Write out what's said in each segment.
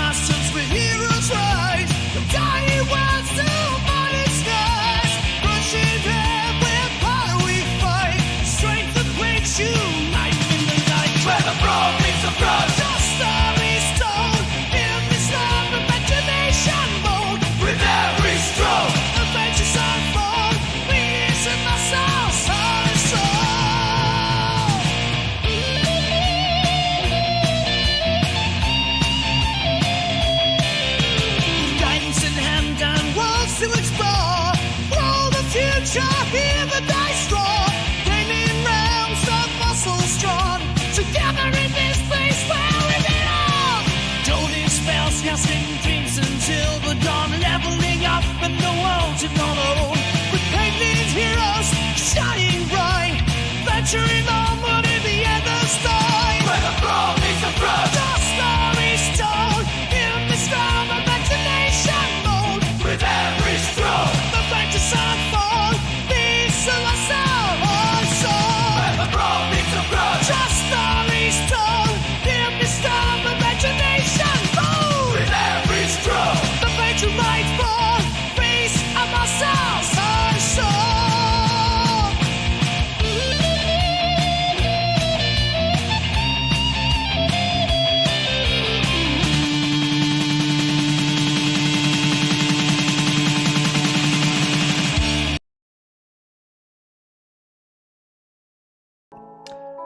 Bastards with heroes rise. The dying world's too mighty skies. Crushing head with power we fight. Strength that breaks you night in the night. Where the brawn meets the brawn. The story told in this love imagination mode. With every stroke, adventures unfold. Peace in my soul, soul and soul. Guidance in hand and worlds to explore. Roll the future, hear the dice roll. Gaming realms of muscles drawn. Together in this place where we belong. Doting spells, casting dreams until the dawn. Leveling up and the world's in our own. With painted heroes shining bright. Venturing onward in the endless night. Where the brawn meets the brawn. The story's told in this realm of imagination mode. With every stroke, the vengeance unfold. Peace of our soul, our soul. Where the brawn meets the brawn. The story's told in this realm of imagination mode. With every stroke, the fate you might fall. Peace of our souls, our soul.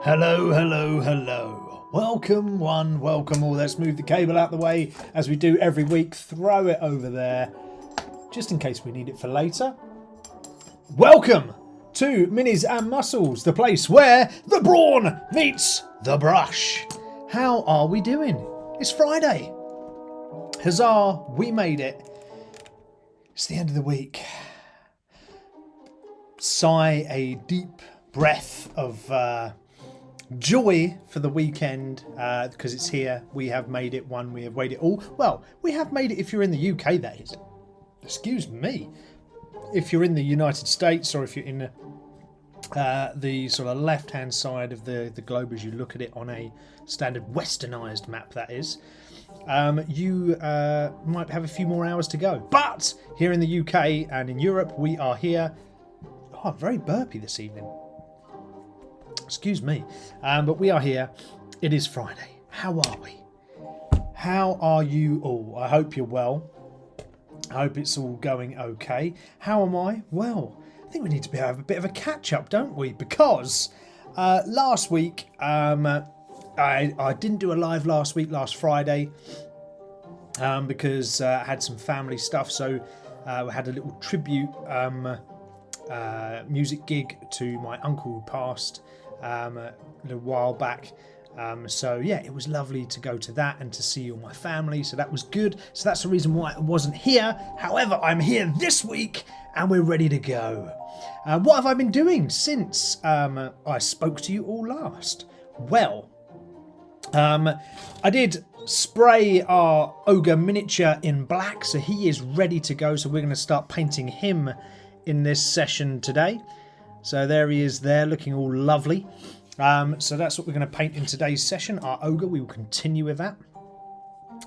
Hello, hello, hello. Welcome one, welcome all. Let's move the cable out the way as we do every week. Throw it over there, just in case we need it for later. Welcome to Minis-N-Muscles, the place where the brawn meets the brush. How are we doing? It's Friday. Huzzah, we made it. It's the end of the week. Sigh a deep breath of joy for the weekend because it's here. We have made it one. We have waited all. Well, we have made it if you're in the UK, that is. Excuse me. If you're in the United States or if you're in the sort of left-hand side of the globe as you look at it on a standard westernised map, that is, you might have a few more hours to go. But here in the UK and in Europe, we are here. Oh, I'm very burpy this evening. Excuse me, but we are here. It is Friday. How are we? How are you all? I hope you're well. I hope it's all going okay. How am I? Well, I think we need to have a bit of a catch-up, don't we? Because last week, I didn't do a live last Friday, because I had some family stuff. So we had a little tribute music gig to my uncle who passed a little while back. So yeah, it was lovely to go to that and to see all my family, so that was good. So that's the reason why I wasn't here. However, I'm here this week and we're ready to go. What have I been doing since I spoke to you all last? Well, I did spray our ogre miniature in black, so he is ready to go. So we're going to start painting him in this session today. So there he is there, looking all lovely. So that's what we're going to paint in today's session, our ogre. We will continue with that.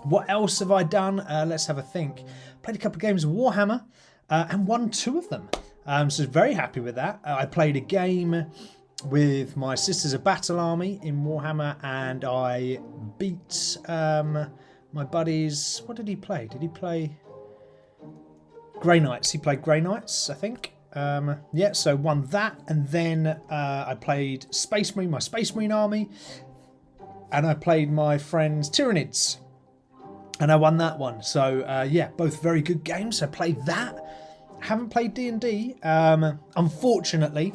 What else have I done? Let's have a think. Played a couple of games of Warhammer and won 2 of them. So very happy with that. I played a game with my Sisters of Battle Army in Warhammer and I beat my buddies. What did he play? Did he play Grey Knights? He played Grey Knights, I think. Yeah, so won that, and then I played Space Marine, my Space Marine army, and I played my friends Tyranids, and I won that one. So yeah, both very good games. I played that. Haven't played D&D. Unfortunately,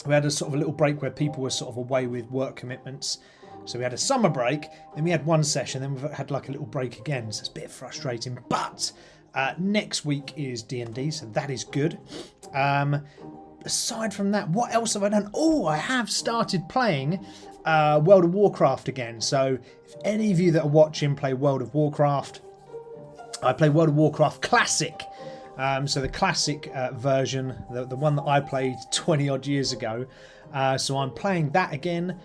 we had a sort of a little break where people were sort of away with work commitments. So we had a summer break, then we had one session, then we've had like a little break again. So it's a bit frustrating, but next week is D&D, so that is good. Aside from that, what else have I done? Oh, I have started playing World of Warcraft again. So if any of you that are watching play World of Warcraft, I play World of Warcraft Classic. So the classic version, the one that I played 20 odd years ago. So I'm playing that again.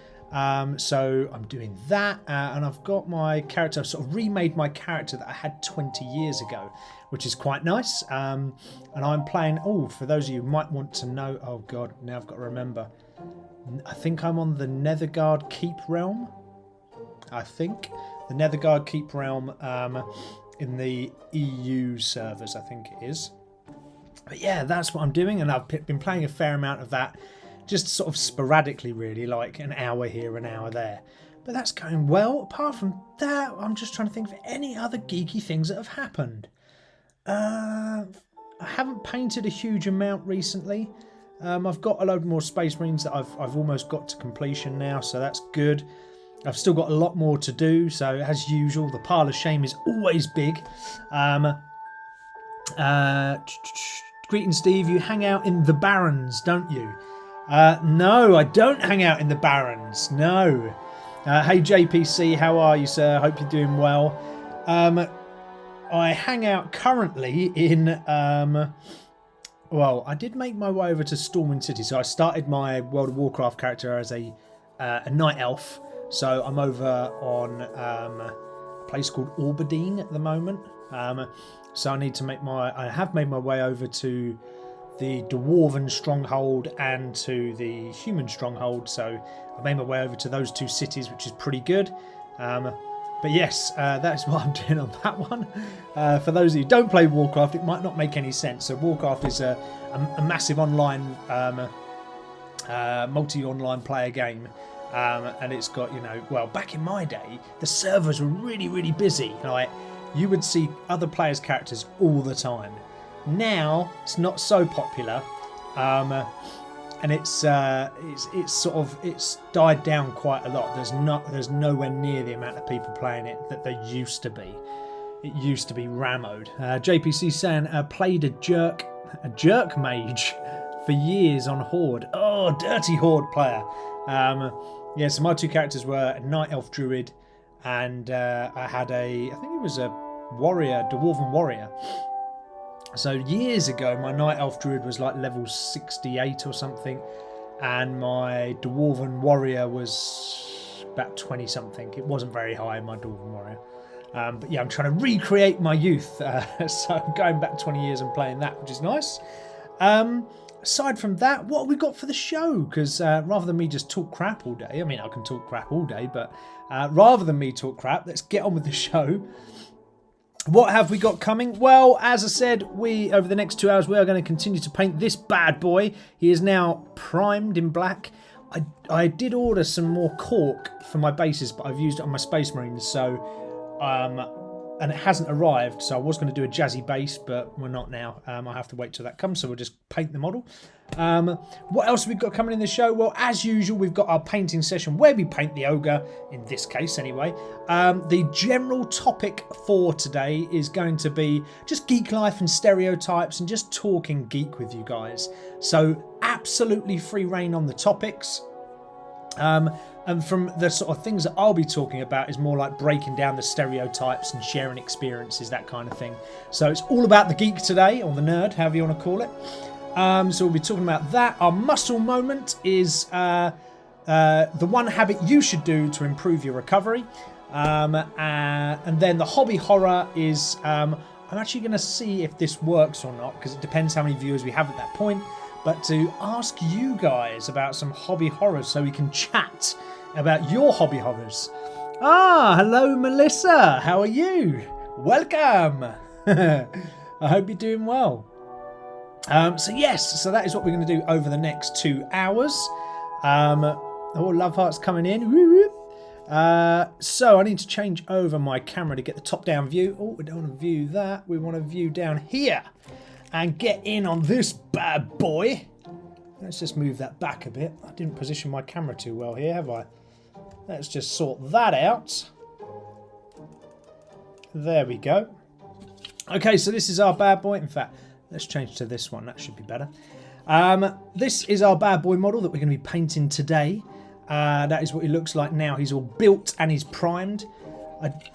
So I'm doing that, and I've got my character. I've sort of remade my character that I had 20 years ago, which is quite nice. And I'm playing. Oh, for those of you who might want to know. Oh God, now I've got to remember. I think I'm on the Netherguard Keep realm. I think the Netherguard Keep realm in the EU servers. I think it is. But yeah, that's what I'm doing, and I've been playing a fair amount of that. Just sort of sporadically, really, like an hour here, an hour there. But that's going well. Apart from that, I'm just trying to think of any other geeky things that have happened. I haven't painted a huge amount recently. I've got a load more Space Marines that I've almost got to completion now, so that's good. I've still got a lot more to do, so as usual, the pile of shame is always big. Greetings, Steve. You hang out in the Barrens, don't you? No, I don't hang out in the Barrens. No. Hey, JPC, how are you, sir? Hope you're doing well. I hang out currently in... well, I did make my way over to Stormwind City. So I started my World of Warcraft character as a night elf. So I'm over on a place called Albadine at the moment. So I need to make I have made my way over to the Dwarven stronghold and to the human stronghold, so I made my way over to those two cities, which is pretty good. But yes, that's what I'm doing on that one. For those of you who don't play Warcraft, it might not make any sense. So Warcraft is a massive online, multi-online player game. And it's got, well, back in my day, the servers were really, really busy. Like, you would see other players' characters all the time. Now it's not so popular, and it's died down quite a lot. There's nowhere near the amount of people playing it that there used to be. It used to be rammed. JPC saying played a jerk mage for years on Horde. Oh, dirty Horde player. Yeah, so my two characters were a night elf druid, and I had I think it was a warrior, dwarven warrior. So years ago, my night elf druid was like level 68 or something, and my dwarven warrior was about 20 something. It wasn't very high, my dwarven warrior. But yeah, I'm trying to recreate my youth. So I'm going back 20 years and playing that, which is nice. Aside from that, what have we got for the show? Because rather than me just talk crap all day, I mean, I can talk crap all day, but rather than me talk crap, let's get on with the show. What have we got coming? Well, as I said, over the next 2 hours, we are going to continue to paint this bad boy. He is now primed in black. I did order some more cork for my bases, but I've used it on my Space Marines, so and it hasn't arrived. So I was going to do a jazzy base, but we're not now. I have to wait till that comes, so we'll just paint the model. What else have we got coming in the show? Well, as usual, we've got our painting session where we paint the ogre, in this case anyway. The general topic for today is going to be just geek life and stereotypes and just talking geek with you guys. So absolutely free reign on the topics. And from the sort of things that I'll be talking about is more like breaking down the stereotypes and sharing experiences, that kind of thing. So it's all about the geek today, or the nerd, however you want to call it. So we'll be talking about that. Our muscle moment is the one habit you should do to improve your recovery. And then the hobby horror is I'm actually going to see if this works or not, because it depends how many viewers we have at that point. But to ask you guys about some hobby horrors so we can chat about your hobby horrors. Ah, hello Melissa, how are you? Welcome. I hope you're doing well. So yes, so that is what we're going to do over the next 2 hours. Oh, Love Heart's coming in. So I need to change over my camera to get the top down view. Oh, we don't want to view that. We want to view down here and get in on this bad boy. Let's just move that back a bit. I didn't position my camera too well here, have I? Let's just sort that out. There we go. Okay, so this is our bad boy. In fact, let's change to this one. That should be better. This is our bad boy model that we're going to be painting today. That is what he looks like now. He's all built and he's primed.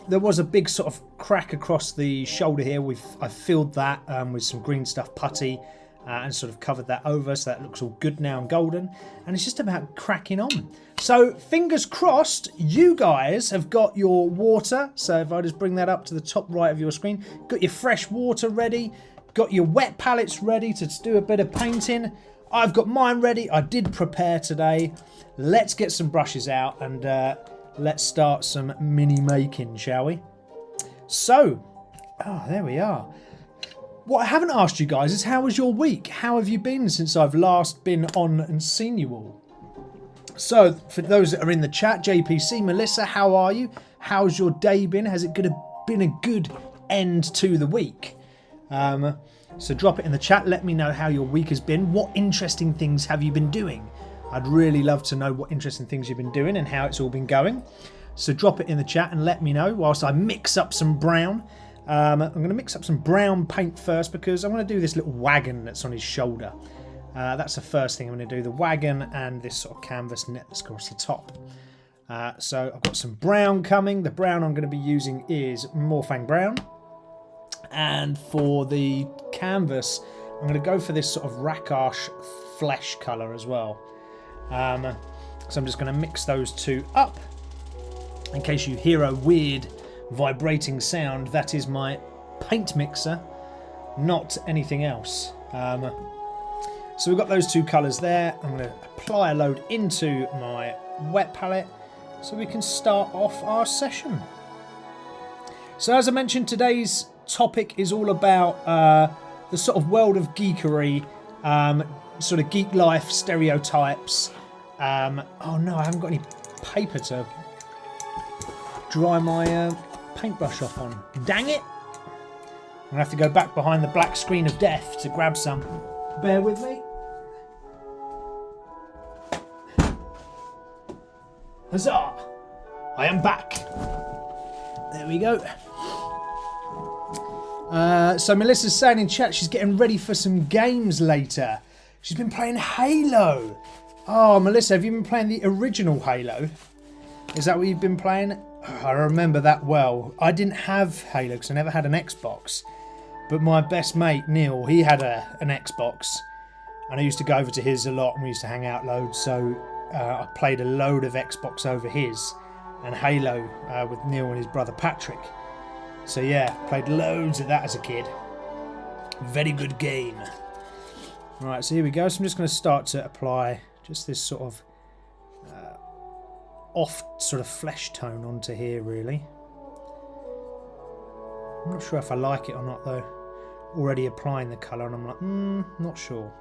There was a big sort of crack across the shoulder here. I've filled that with some green stuff putty, and sort of covered that over, so that looks all good now and golden. And it's just about cracking on. So fingers crossed, you guys have got your water. So if I just bring that up to the top right of your screen, got your fresh water ready, got your wet palettes ready to do a bit of painting. I've got mine ready. I did prepare today. Let's get some brushes out and let's start some mini making, shall we? So, there we are. What I haven't asked you guys is, how was your week? How have you been since I've last been on and seen you all? So, for those that are in the chat, JPC, Melissa, how are you? How's your day been? Has it been a good end to the week? So drop it in the chat. Let me know how your week has been. What interesting things have you been doing? I'd really love to know what interesting things you've been doing and how it's all been going. So drop it in the chat and let me know whilst I mix up some brown. I'm going to mix up some brown paint first because I'm going to do this little wagon that's on his shoulder. That's the first thing I'm going to do. The wagon and this sort of canvas net that's across the top. So I've got some brown coming. The brown I'm going to be using is Morphang Brown. And for the canvas, I'm going to go for this sort of Rakash flesh colour as well. So I'm just going to mix those two up. In case you hear a weird vibrating sound, that is my paint mixer, not anything else. So we've got those two colours there. I'm going to apply a load into my wet palette so we can start off our session. So as I mentioned, today's topic is all about the sort of world of geekery, sort of geek life stereotypes. Oh no, I haven't got any paper to dry my paintbrush off on. Dang it! I'm going to have to go back behind the black screen of death to grab some. Bear with me. Huzzah! I am back. There we go. So Melissa's saying in chat she's getting ready for some games later. She's been playing Halo. Oh, Melissa, have you been playing the original Halo? Is that what you've been playing? Oh, I remember that well. I didn't have Halo because I never had an Xbox. But my best mate, Neil, he had an Xbox. And I used to go over to his a lot and we used to hang out loads. So I played a load of Xbox over his and Halo with Neil and his brother Patrick. So yeah, played loads of that as a kid. Very good game. Right, so here we go. So I'm just going to start to apply just this sort of off sort of flesh tone onto here, really. I'm not sure if I like it or not though. Already applying the colour and I'm like, not sure.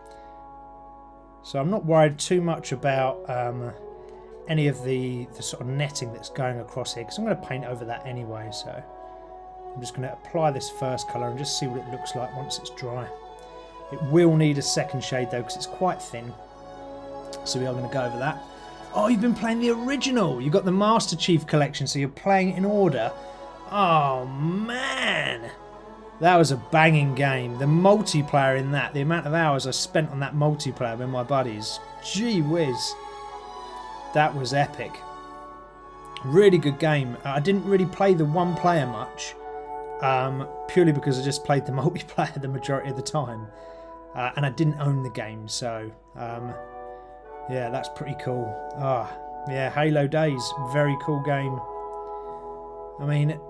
So I'm not worried too much about any of the sort of netting that's going across here because I'm going to paint over that anyway. So I'm just going to apply this first colour and just see what it looks like once it's dry. It will need a second shade though because it's quite thin. So we are going to go over that. Oh, you've been playing the original. You've got the Master Chief Collection, so you're playing in order. Oh, man. That was a banging game. The multiplayer in that, the amount of hours I spent on that multiplayer with my buddies. Gee whiz. That was epic. Really good game. I didn't really play the one player much. Purely because I just played the multiplayer the majority of the time. And I didn't own the game, so... yeah, that's pretty cool. Yeah, Halo days. Very cool game. I mean,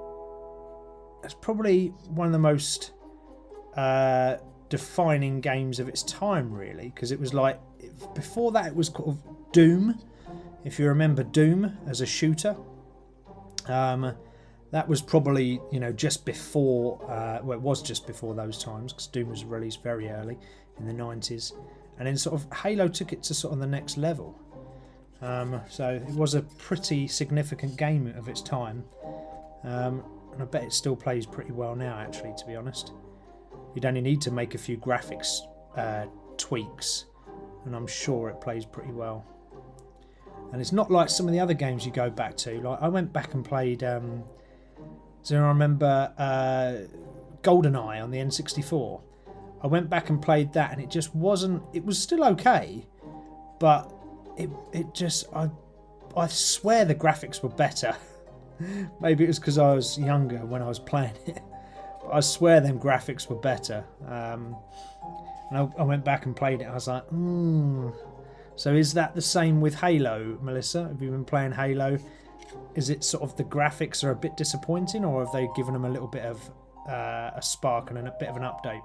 it's probably one of the most defining games of its time, really, because it was like, before that it was called Doom, if you remember Doom as a shooter. That was probably, you know, just before, well, it was just before those times, because Doom was released very early in the 90s. And then sort of Halo took it to sort of the next level. So it was a pretty significant game of its time. And I bet it still plays pretty well now, actually, to be honest. You'd only need to make a few graphics tweaks, and I'm sure it plays pretty well. And it's not like some of the other games you go back to. Like I went back and played, so I remember GoldenEye on the N64. I went back and played that, and it just wasn't. It was still okay, but it just I swear the graphics were better. Maybe it was because I was younger when I was playing it, but I swear them graphics were better. And I went back and played it. I was like, So is that the same with Halo, Melissa? Have you been playing Halo? Is it sort of the graphics are a bit disappointing, or have they given them a little bit of a spark and a bit of an update?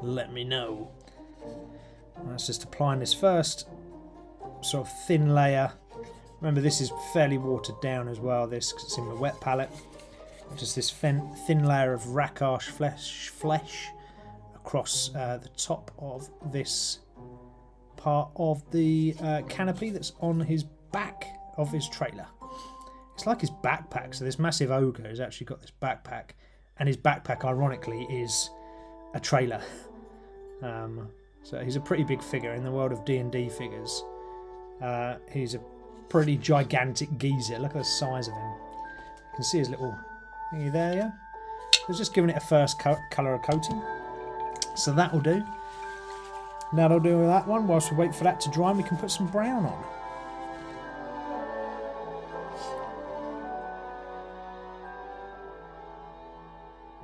Let me know. That's just applying this first sort of thin layer. Remember, this is fairly watered down as well, this, 'cause it's in the wet palette. Just this thin layer of Rakash flesh across the top of this part of the canopy that's on his back of his trailer. It's like his backpack. So this massive ogre has actually got this backpack, and his backpack, ironically, is a trailer. So he's a pretty big figure in the world of D&D figures. He's a pretty gigantic geezer. Look at the size of him. You can see his little thingy there, yeah? I was just giving it a first colour of coating. So that'll do. That'll do with that one. Whilst we wait for that to dry, we can put some brown on.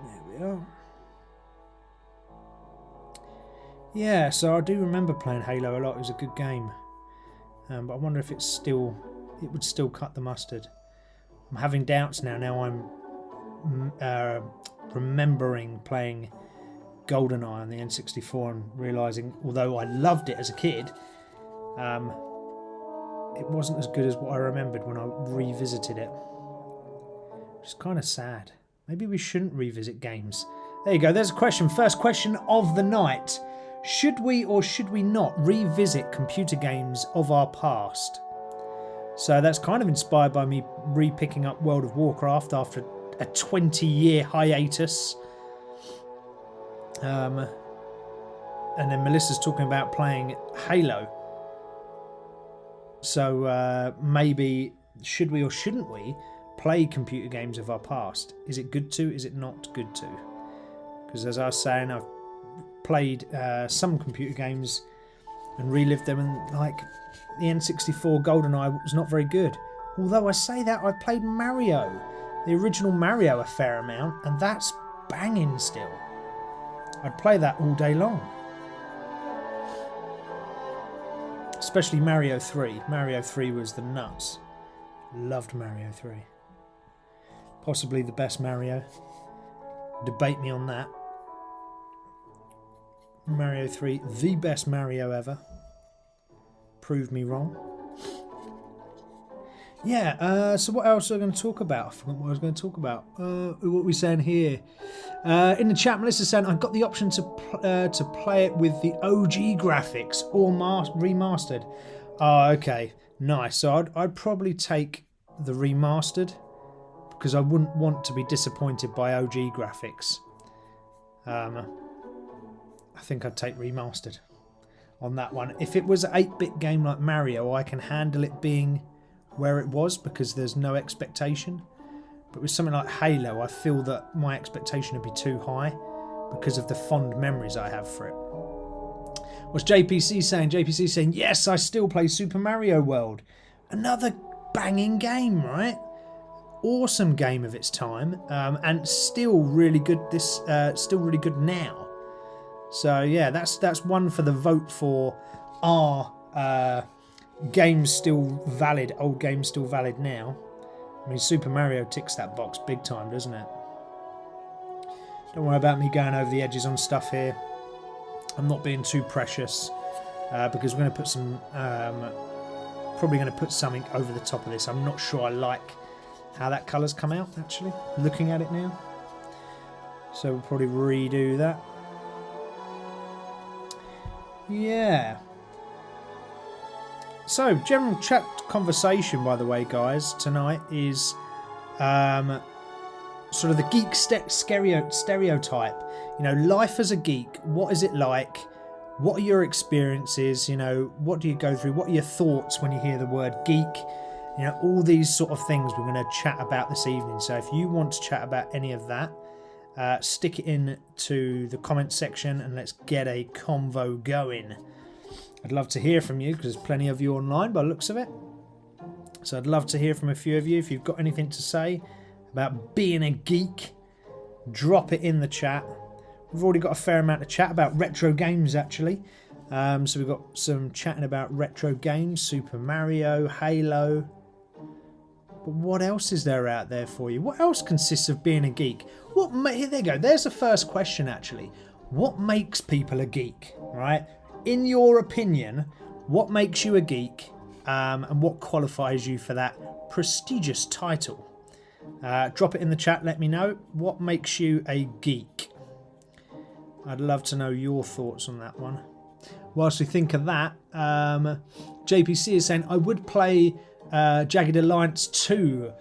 There we are. Yeah, so I do remember playing Halo a lot. It was a good game, but I wonder if it would still cut the mustard. I'm having doubts now. Now I'm remembering playing GoldenEye on the N64 and realising, although I loved it as a kid, it wasn't as good as what I remembered when I revisited it. Which is kind of sad. Maybe we shouldn't revisit games. There you go. There's a question. First question of the night. Should we or should we not revisit computer games of our past? So that's kind of inspired by me re-picking up World of Warcraft after a 20-year hiatus. And then Melissa's talking about playing Halo. So maybe should we or shouldn't we play computer games of our past? Is it good to? Is it not good to? Because as I was saying, I've played some computer games and relived them, and like the N64 GoldenEye was not very good. Although I say that, I've played Mario, the original Mario, a fair amount, and that's banging still. I'd play that all day long. Especially Mario 3. Mario 3 was the nuts. Loved Mario 3. Possibly the best Mario. Debate me on that. Mario 3, the best Mario ever. Prove me wrong. Yeah, so what else are we going to talk about? I forgot what I was going to talk about. What are we saying here? In the chat, Melissa's saying, I've got the option to play it with the OG graphics or remastered. Oh, okay. Nice. So I'd probably take the remastered, because I wouldn't want to be disappointed by OG graphics. I think I'd take remastered on that one. If it was an 8-bit game like Mario, I can handle it being where it was because there's no expectation. But with something like Halo, I feel that my expectation would be too high because of the fond memories I have for it. What's JPC saying? JPC saying, yes, I still play Super Mario World. Another banging game, right? Awesome game of its time, and still really good. Still really good now. So yeah, that's one for the vote for our games still valid, old games still valid now. I mean, Super Mario ticks that box big time, doesn't it? Don't worry about me going over the edges on stuff here. I'm not being too precious because we're going to put some, probably going to put something over the top of this. I'm not sure I like how that colour's come out, actually, looking at it now. So we'll probably redo that. Yeah. So, general chat conversation, by the way, guys, tonight is sort of the geek stereotype. You know, life as a geek. What is it like? What are your experiences? You know, what do you go through? What are your thoughts when you hear the word geek? You know, all these sort of things we're going to chat about this evening. So if you want to chat about any of that, stick it in to the comment section and let's get a convo going. I'd love to hear from you because there's plenty of you online by the looks of it. So I'd love to hear from a few of you. If you've got anything to say about being a geek, drop it in the chat. We've already got a fair amount of chat about retro games, actually. So we've got some chatting about retro games, Super Mario, Halo. But what else is there out there for you? What else consists of being a geek? Here they go. There's the first question, actually. What makes people a geek, right? In your opinion, what makes you a geek, and what qualifies you for that prestigious title? Drop it in the chat. Let me know. What makes you a geek? I'd love to know your thoughts on that one. Whilst we think of that, JPC is saying, I would play Jagged Alliance 2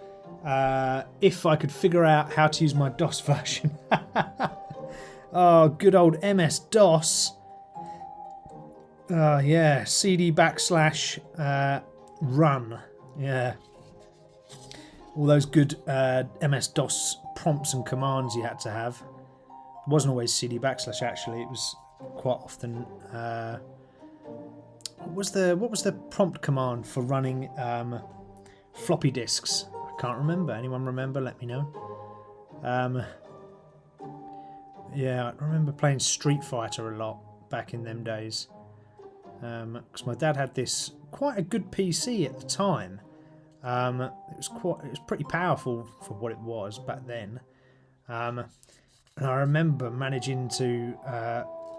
if I could figure out how to use my DOS version. Oh, good old MS-DOS. Yeah, CD / run. Yeah. All those good MS-DOS prompts and commands you had to have. It wasn't always CD / actually. It was quite often. What was the prompt command for running floppy disks? I can't remember. Anyone remember? Let me know. Yeah, I remember playing Street Fighter a lot back in them days. Because my dad had this quite a good PC at the time. It was pretty powerful for what it was back then. And I remember managing to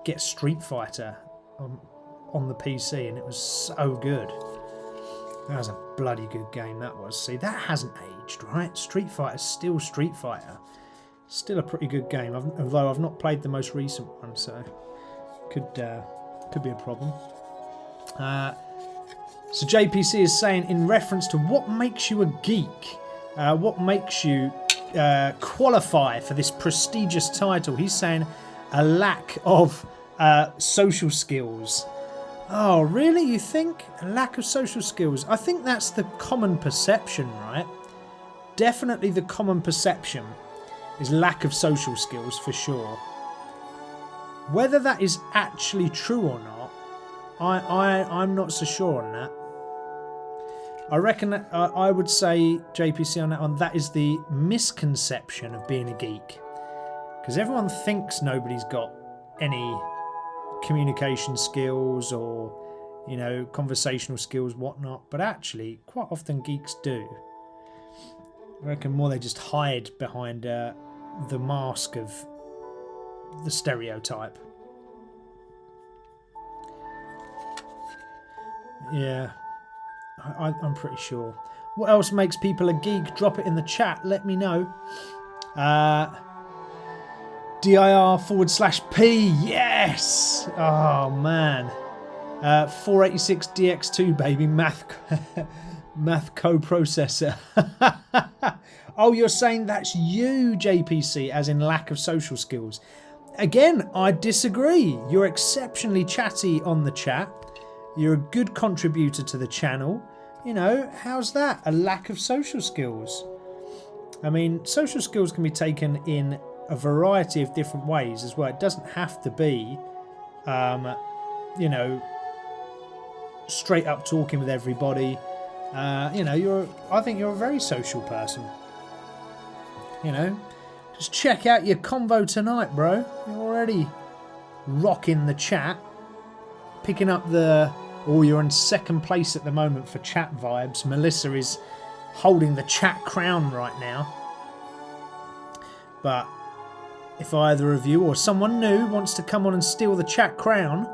get Street Fighter on the PC, and it was so good. That was a bloody good game, that was. See, that hasn't aged, right? Street Fighter's still Street Fighter. Still a pretty good game, although I've not played the most recent one, so could be a problem. So JPC is saying, in reference to what makes you a geek, what makes you qualify for this prestigious title, he's saying a lack of social skills. Oh, really? You think? A lack of social skills? I think that's the common perception, right? Definitely the common perception is lack of social skills, for sure. Whether that is actually true or not, I'm not so sure on that. I reckon that, I would say, JPC, on that one, that is the misconception of being a geek. Because everyone thinks nobody's got any communication skills or, you know, conversational skills, whatnot. But actually, quite often geeks do. I reckon more they just hide behind the mask of the stereotype. Yeah, I'm pretty sure. What else makes people a geek? Drop it in the chat. Let me know. dir/P. Yes! Oh, man. 486 DX2, baby. Math coprocessor. Oh, you're saying that's you, JPC, as in lack of social skills. Again, I disagree. You're exceptionally chatty on the chat. You're a good contributor to the channel. You know, how's that? A lack of social skills. I mean, social skills can be taken in a variety of different ways as well. It doesn't have to be, you know, straight up talking with everybody. You know, I think you're a very social person. You know, just check out your convo tonight, bro. You're already rocking the chat, picking up the. Oh, you're in second place at the moment for chat vibes. Melissa is holding the chat crown right now. But if either of you or someone new wants to come on and steal the chat crown,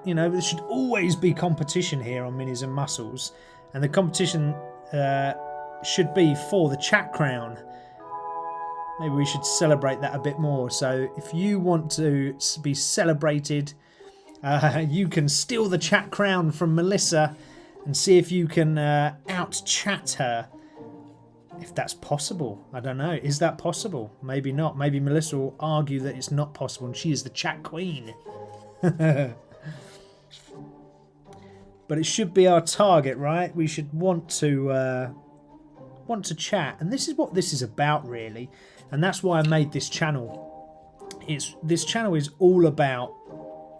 you know, there should always be competition here on Minis and Muscles. And the competition should be for the chat crown. Maybe we should celebrate that a bit more. So if you want to be celebrated, you can steal the chat crown from Melissa and see if you can out-chat her. If that's possible. I don't know. Is that possible? Maybe not. Maybe Melissa will argue that it's not possible and she is the chat queen. But it should be our target, right? We should want to chat. And this is what this is about, really. And that's why I made this channel. This channel is all about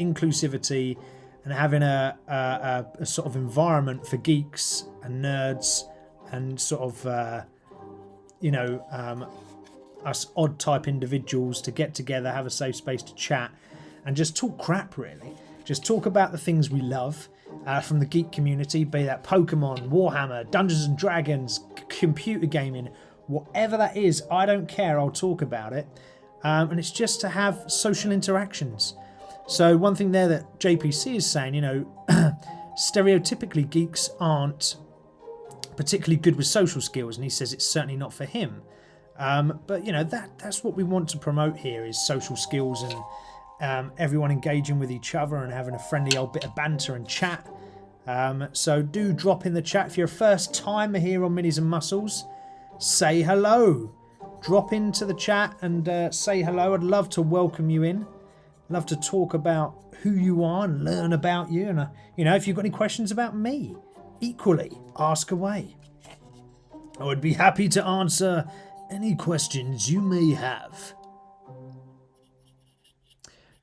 inclusivity and having a sort of environment for geeks and nerds and sort of you know, us odd type individuals to get together, have a safe space to chat and just talk crap, really. Just talk about the things we love from the geek community, be that Pokemon, Warhammer, Dungeons and Dragons, computer gaming, whatever that is, I don't care, I'll talk about it. And it's just to have social interactions. So one thing there that JPC is saying, you know, stereotypically geeks aren't particularly good with social skills, and he says it's certainly not for him. But you know, that's what we want to promote here, is social skills and everyone engaging with each other and having a friendly old bit of banter and chat. So do drop in the chat. If you're a first timer here on Minis and Muscles, say hello. Drop into the chat and say hello. I'd love to welcome you in. Love to talk about who you are and learn about you. And you know, if you've got any questions about me, equally ask away. I would be happy to answer any questions you may have.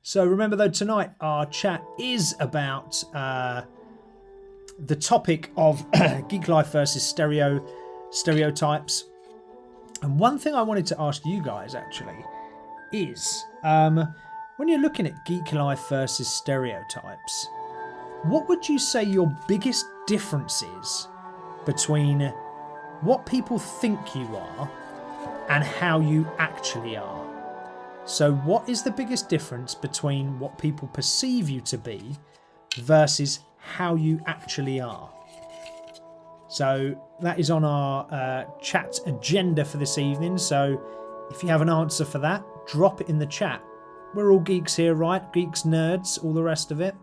So remember though, tonight our chat is about the topic of geek life versus stereotypes. And one thing I wanted to ask you guys actually is, when you're looking at geek life versus stereotypes, what would you say your biggest difference is between what people think you are and how you actually are? So what is the biggest difference between what people perceive you to be versus how you actually are? So that is on our chat agenda for this evening. So if you have an answer for that, drop it in the chat. We're all geeks here, right? Geeks, nerds, all the rest of it.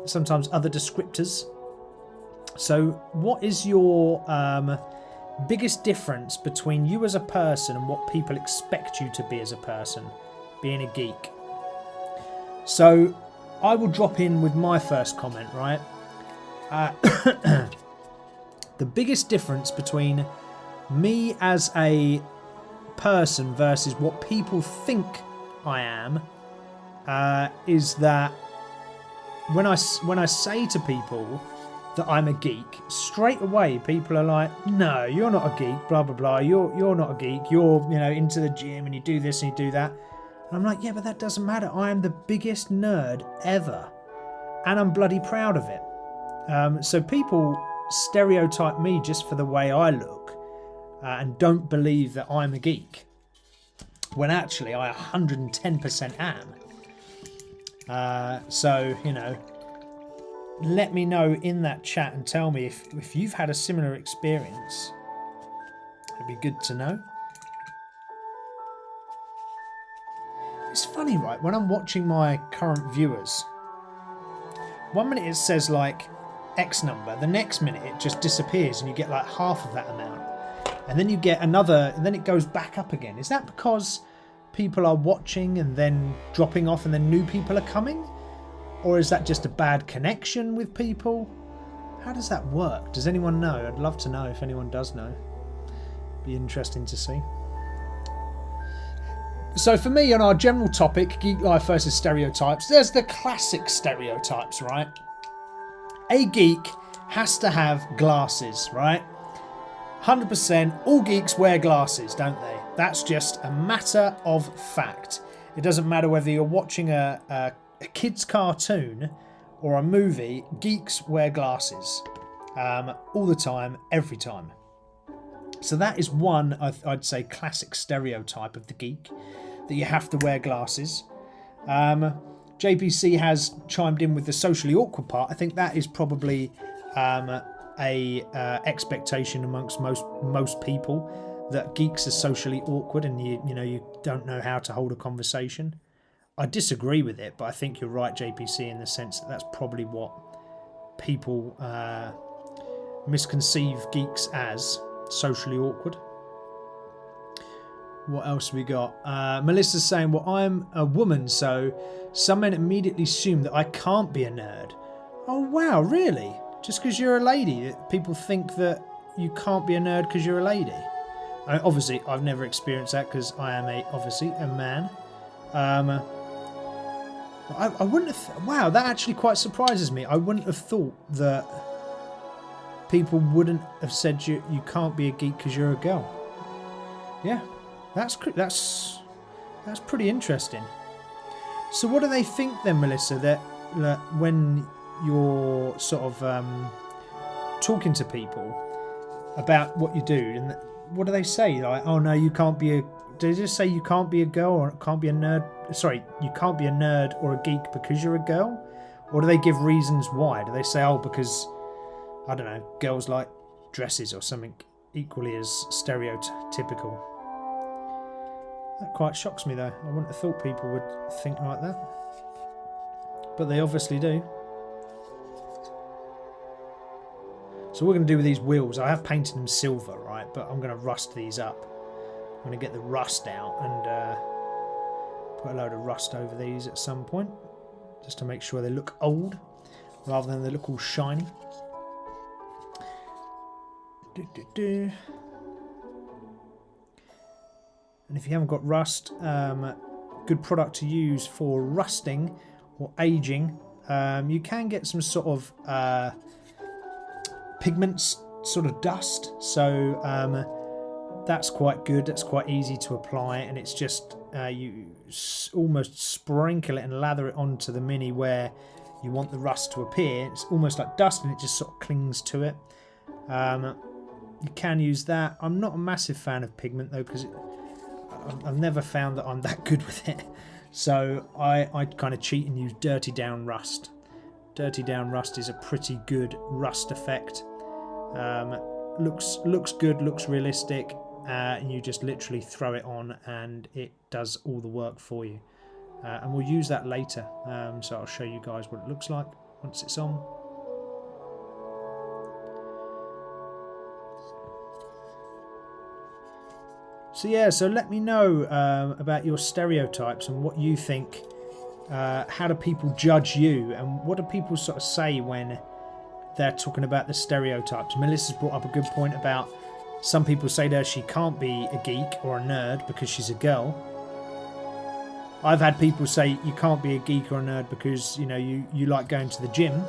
Sometimes other descriptors. So what is your biggest difference between you as a person and what people expect you to be as a person, being a geek? So I will drop in with my first comment, right? The biggest difference between me as a person versus what people think I am is that when I say to people that I'm a geek, straight away people are like, no, you're not a geek, blah blah blah, you're not a geek, you're, you know, into the gym and you do this and you do that. And I'm like, yeah, but that doesn't matter. I am the biggest nerd ever and I'm bloody proud of it. So people stereotype me just for the way I look and don't believe that I'm a geek, when actually I 110% am. So, you know, let me know in that chat and tell me if you've had a similar experience. It'd be good to know. It's funny, right? When I'm watching my current viewers, 1 minute it says like X number, the next minute it just disappears and you get like half of that amount. And then you get another, and then it goes back up again. Is that because people are watching and then dropping off and then new people are coming? Or is that just a bad connection with people? How does that work? Does anyone know? I'd love to know if anyone does know. Be interesting to see. So for me, on our general topic, geek life versus stereotypes, there's the classic stereotypes, right? A geek has to have glasses, right? 100%, all geeks wear glasses, don't they? That's just a matter of fact. It doesn't matter whether you're watching a kid's cartoon or a movie, geeks wear glasses all the time, every time. So that is one, I'd say, classic stereotype of the geek, that you have to wear glasses. JPC has chimed in with the socially awkward part. I think that is probably a expectation amongst most people, that geeks are socially awkward and you don't know how to hold a conversation. I disagree with it, but I think you're right, JPC, in the sense that that's probably what people misconceive geeks as, socially awkward. What else we got? Melissa's saying, well, I'm a woman, so some men immediately assume that I can't be a nerd. Oh, wow, really? Just because you're a lady, people think that you can't be a nerd because you're a lady? Obviously, I've never experienced that because I am obviously a man. I wouldn't have... Wow, that actually quite surprises me. I wouldn't have thought that people wouldn't have said you can't be a geek because you're a girl. Yeah, That's pretty interesting. So what do they think then, Melissa, that when you're sort of talking to people about what you do, and what do they say? Like, oh no, you can't be a... Do they just say you can't be a girl or can't be a nerd? Sorry, you can't be a nerd or a geek because you're a girl? Or do they give reasons why? Do they say, oh, because, I don't know, girls like dresses or something equally as stereotypical? That quite shocks me though. I wouldn't have thought people would think like that. But they obviously do. So what we're going to do with these wheels, I have painted them silver, right? But I'm going to rust these up. I'm going to get the rust out and put a load of rust over these at some point. Just to make sure they look old, rather than they look all shiny. And if you haven't got rust, good product to use for rusting or aging, you can get some sort of pigments, sort of dust. So that's quite good. That's quite easy to apply, and it's just you almost sprinkle it and lather it onto the Mini where you want the rust to appear. It's almost like dust, and it just sort of clings to it. You can use that. I'm not a massive fan of pigment though, because I've never found that I'm that good with it. So I kind of cheat and use Dirty Down Rust. Dirty Down Rust is a pretty good rust effect. Looks good, looks realistic. And you just literally throw it on and it does all the work for you. And we'll use that later. So I'll show you guys what it looks like once it's on. So yeah, so let me know about your stereotypes and what you think. How do people judge you, and what do people sort of say when they're talking about the stereotypes? Melissa's brought up a good point about some people say to her she can't be a geek or a nerd because she's a girl. I've had people say you can't be a geek or a nerd because, you know, you like going to the gym.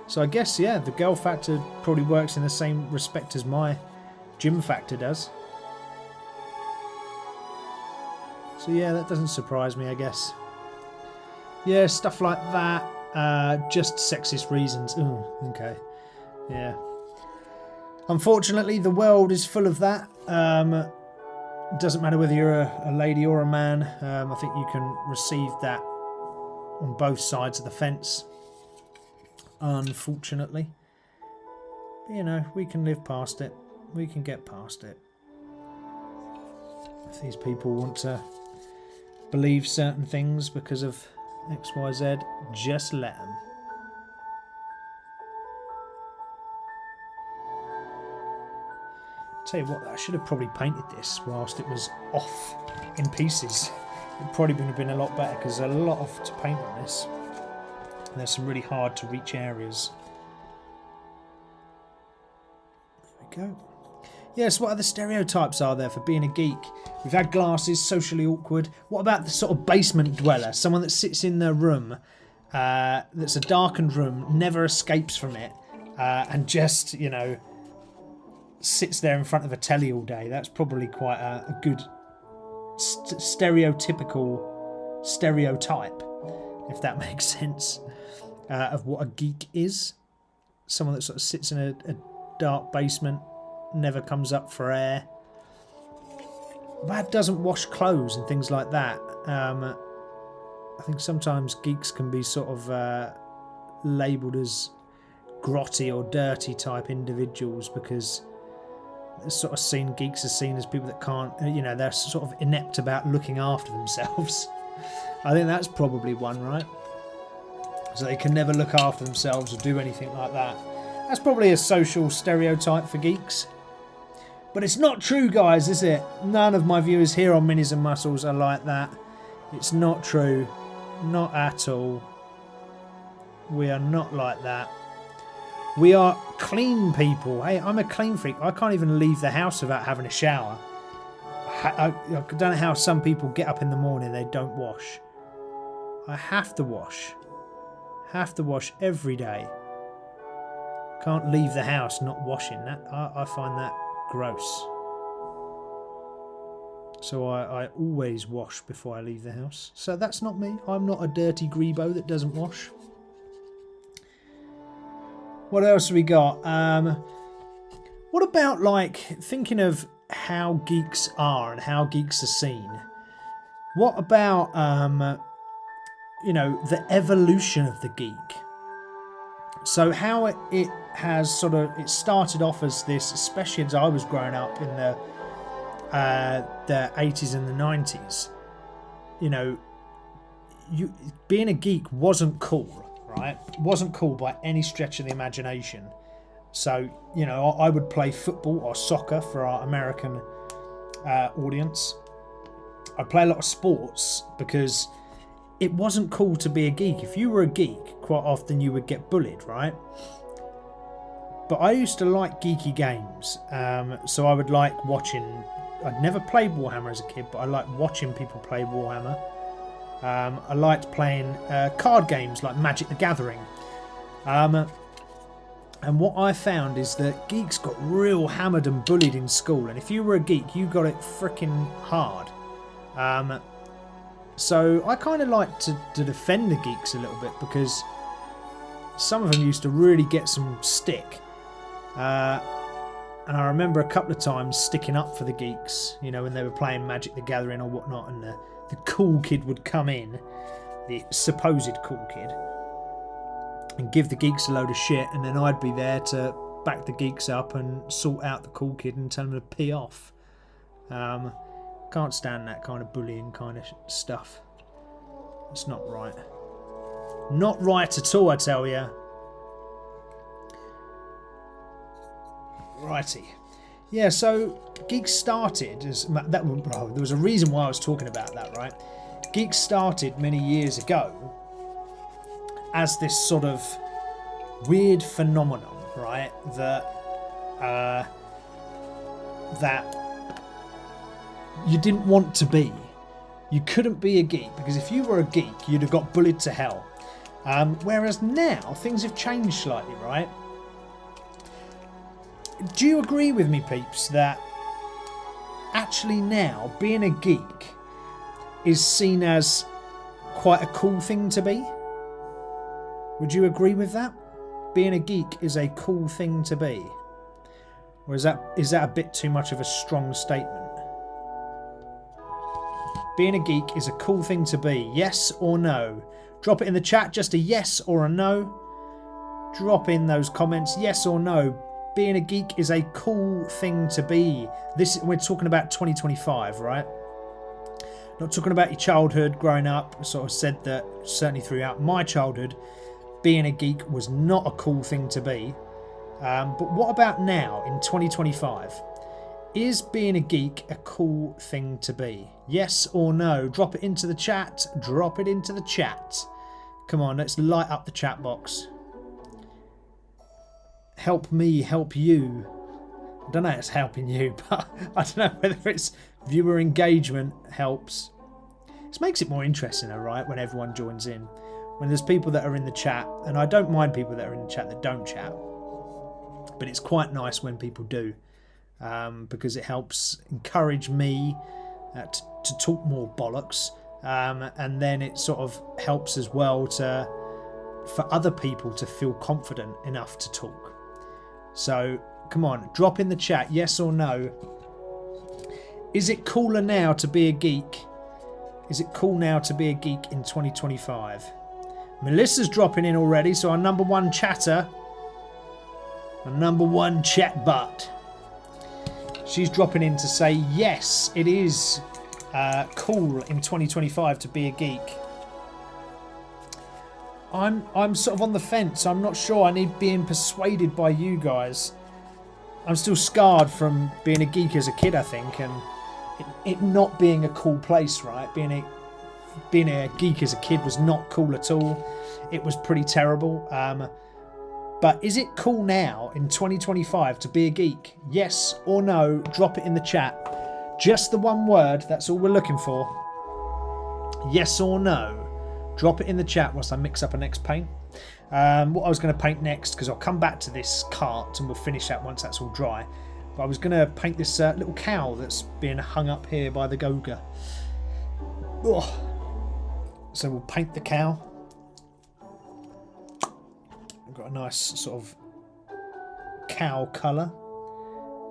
So I guess, yeah, the girl factor probably works in the same respect as my gym factor does. So yeah, that doesn't surprise me, I guess. Yeah, stuff like that. Just sexist reasons. Ooh, okay. Yeah. Unfortunately, the world is full of that. It doesn't matter whether you're a lady or a man. I think you can receive that on both sides of the fence, unfortunately. But, you know, we can live past it. We can get past it. If these people want to believe certain things because of X, Y, Z, just let them. Tell you what, I should have probably painted this whilst it was off in pieces. It probably would have been a lot better because there's a lot to paint on this. And there's some really hard to reach areas. There we go. Yes, what other stereotypes are there for being a geek? We've had glasses, socially awkward. What about the sort of basement dweller? Someone that sits in their room, that's a darkened room, never escapes from it, and just, you know, sits there in front of a telly all day. That's probably quite a good stereotypical stereotype, if that makes sense, of what a geek is. Someone that sort of sits in a dark basement, never comes up for air, but doesn't wash clothes and things like that. I think sometimes geeks can be sort of labelled as grotty or dirty type individuals because it's sort of geeks are seen as people that can't, you know, they're sort of inept about looking after themselves. I think that's probably one, right? So they can never look after themselves or do anything like that. That's probably a social stereotype for geeks. But it's not true, guys, is it? None of my viewers here on Minis and Muscles are like that. It's not true. Not at all. We are not like that. We are clean people. Hey, I'm a clean freak. I can't even leave the house without having a shower. I don't know how some people get up in the morning, they don't wash. I have to wash. Have to wash every day. Can't leave the house not washing. That I find that gross. So I always wash before I leave the house. So that's not me. I'm not a dirty grebo that doesn't wash. What else have we got? What about, like, thinking of how geeks are and how geeks are seen? What about, you know, the evolution of the geek? So how it has sort of, it started off as this, especially as I was growing up in the 80s and the 90s. You know, being a geek wasn't cool, right? It wasn't cool by any stretch of the imagination. So, you know, I would play football or soccer for our American audience. I'd play a lot of sports because it wasn't cool to be a geek. If you were a geek, quite often you would get bullied, right? But I used to like geeky games. So I would like watching... I'd never played Warhammer as a kid, but I liked watching people play Warhammer. I liked playing card games like Magic the Gathering. And what I found is that geeks got real hammered and bullied in school. And if you were a geek, you got it freaking hard. So I kind of like to defend the geeks a little bit, because some of them used to really get some stick. And I remember a couple of times sticking up for the geeks, you know, when they were playing Magic the Gathering or whatnot, and the cool kid would come in, the supposed cool kid, and give the geeks a load of shit, and then I'd be there to back the geeks up and sort out the cool kid and tell them to pee off. Can't stand that kind of bullying kind of stuff. It's not right. Not right at all, I tell you. Righty. Yeah, so geeks started as that. There was a reason why I was talking about that, right? Geeks started many years ago as this sort of weird phenomenon, right? That you didn't want to be. You couldn't be a geek, because if you were a geek, you'd have got bullied to hell. Whereas now things have changed slightly, right? Do you agree with me, peeps, that actually now being a geek is seen as quite a cool thing to be? Would you agree with that? Being a geek is a cool thing to be? Or is that a bit too much of a strong statement? Being a geek is a cool thing to be, yes or no? Drop it in the chat, just a yes or a no. Drop in those comments, yes or no. Being a geek is a cool thing to be. We're talking about 2025, right? Not talking about your childhood growing up. I sort of said that certainly throughout my childhood, being a geek was not a cool thing to be. But what about now in 2025? Is being a geek a cool thing to be? Yes or no? Drop it into the chat. Drop it into the chat. Come on, let's light up the chat box. Help me, help you. I don't know if it's helping you, but I don't know whether it's viewer engagement helps. This makes it more interesting, though, right, when everyone joins in. When there's people that are in the chat, and I don't mind people that are in the chat that don't chat, but it's quite nice when people do, because it helps encourage me to talk more bollocks, and then it sort of helps as well for other people to feel confident enough to talk. So, come on, drop in the chat, yes or no. Is it cooler now to be a geek? Is it cool now to be a geek in 2025? Melissa's dropping in already, so our number one chatter, our number one chat butt, she's dropping in to say, yes, it is cool in 2025 to be a geek. I'm sort of on the fence. I'm not sure. I need being persuaded by you guys. I'm still scarred from being a geek as a kid, I think, and it not being a cool place, right? Being a geek as a kid was not cool at all. It was pretty terrible. But is it cool now in 2025 to be a geek? Yes or no? Drop it in the chat. Just the one word. That's all we're looking for. Yes or no? Drop it in the chat whilst I mix up a next paint. What I was going to paint next, because I'll come back to this cart and we'll finish that once that's all dry. But I was going to paint this little cow that's being hung up here by the Goga. Ugh. So we'll paint the cow. We've got a nice sort of cow colour.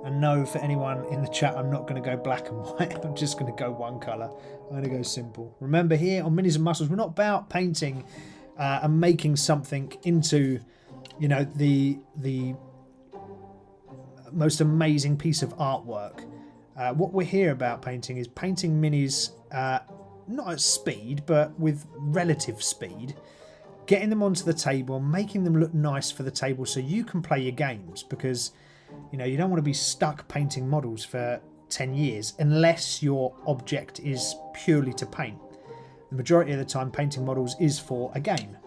And no, for anyone in the chat, I'm not going to go black and white. I'm just going to go one colour. I'm going to go simple. Remember, here on Minis and Muscles, we're not about painting and making something into, you know, the most amazing piece of artwork. What we're here about painting is painting minis, not at speed, but with relative speed. Getting them onto the table, making them look nice for the table so you can play your games, because you know, you don't want to be stuck painting models for 10 years unless your object is purely to paint. The majority of the time painting models is for a game.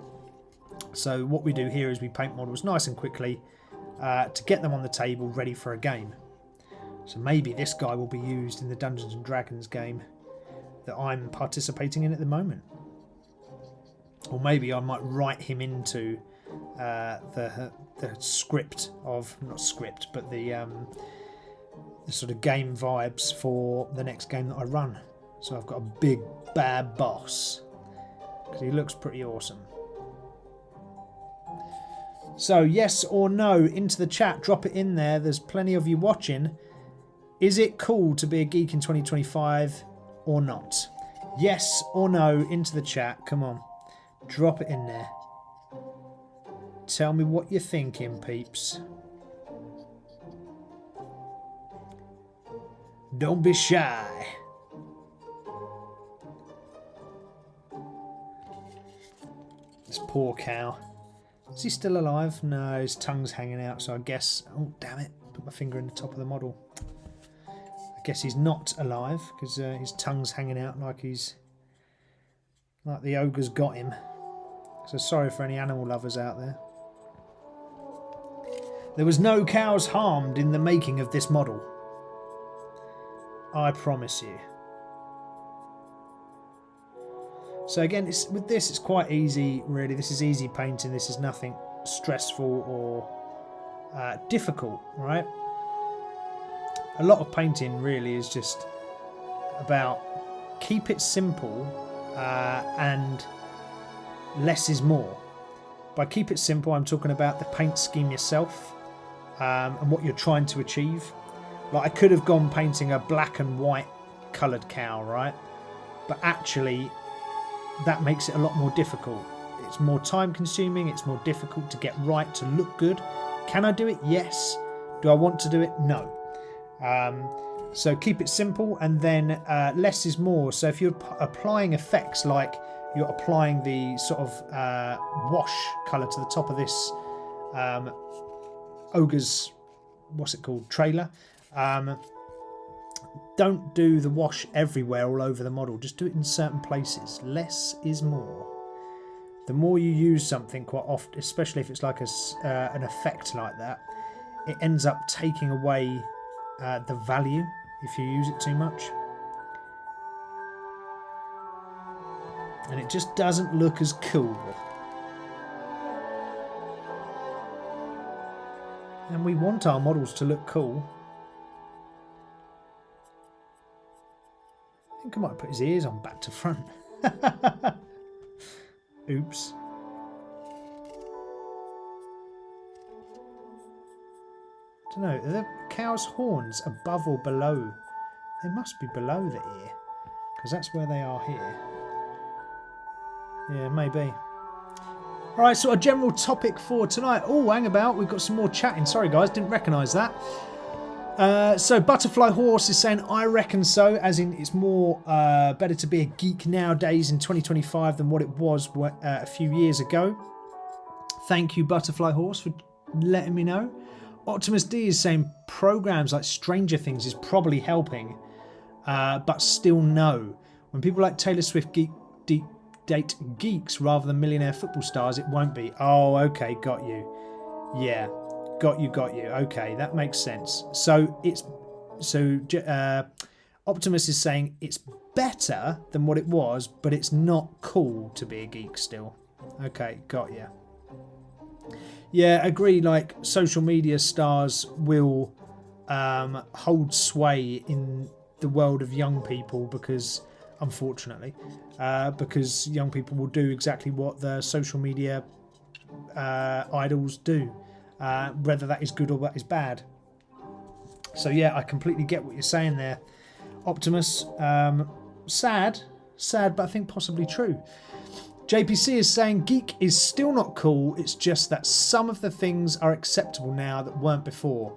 So what we do here is we paint models nice and quickly to get them on the table ready for a game. So maybe this guy will be used in the Dungeons and Dragons game that I'm participating in at the moment. Or maybe I might write him into the script of, not script, but the sort of game vibes for the next game that I run. So I've got a big bad boss, because he looks pretty awesome. So yes or no into the chat, drop it in there. There's plenty of you watching. Is it cool to be a geek in 2025 or not? Yes or no into the chat. Come on, drop it in there. Tell me what you're thinking, peeps. Don't be shy. This poor cow. Is he still alive? No, his tongue's hanging out, so I guess... Oh, damn it. Put my finger in the top of the model. I guess he's not alive, because his tongue's hanging out like he's... like the ogre's got him. So sorry for any animal lovers out there. There was no cows harmed in the making of this model. I promise you. So again, with this, it's quite easy, really. This is easy painting. This is nothing stressful or difficult, right? A lot of painting really is just about keep it simple and less is more. By keep it simple, I'm talking about the paint scheme yourself and what you're trying to achieve. Like, I could have gone painting a black and white coloured cow, right? But actually, that makes it a lot more difficult. It's more time consuming, it's more difficult to get right, to look good. Can I do it? Yes. Do I want to do it? No. So keep it simple, and then less is more. So if you're applying effects, like you're applying the sort of wash colour to the top of this ogre's, what's it called, trailer. Don't do the wash everywhere all over the model. Just do it in certain places. Less is more. The more you use something, quite often, especially if it's like an effect like that, it ends up taking away the value if you use it too much. And it just doesn't look as cool. And we want our models to look cool. I think I might put his ears on back to front. Oops. I don't know, are the cow's horns above or below? They must be below the ear, because that's where they are here. Yeah, maybe. Alright, so our general topic for tonight. Oh, hang about, we've got some more chatting. Sorry guys, didn't recognise that. So Butterfly Horse is saying, I reckon so, as in it's more better to be a geek nowadays in 2025 than what it was a few years ago. Thank you, Butterfly Horse, for letting me know. Optimus D is saying programs like Stranger Things is probably helping, but still no. When people like Taylor Swift date geeks rather than millionaire football stars, it won't be. Oh, okay, got you. Yeah. Got you. Okay, that makes sense. So Optimus is saying it's better than what it was, but it's not cool to be a geek still. Okay, got you. Yeah, agree. Like, social media stars will hold sway in the world of young people because, unfortunately, because young people will do exactly what the social media idols do, whether that is good or that is bad. So yeah, I completely get what you're saying there, Optimus. Sad, but I think possibly true. JPC is saying geek is still not cool. It's just that some of the things are acceptable now that weren't before.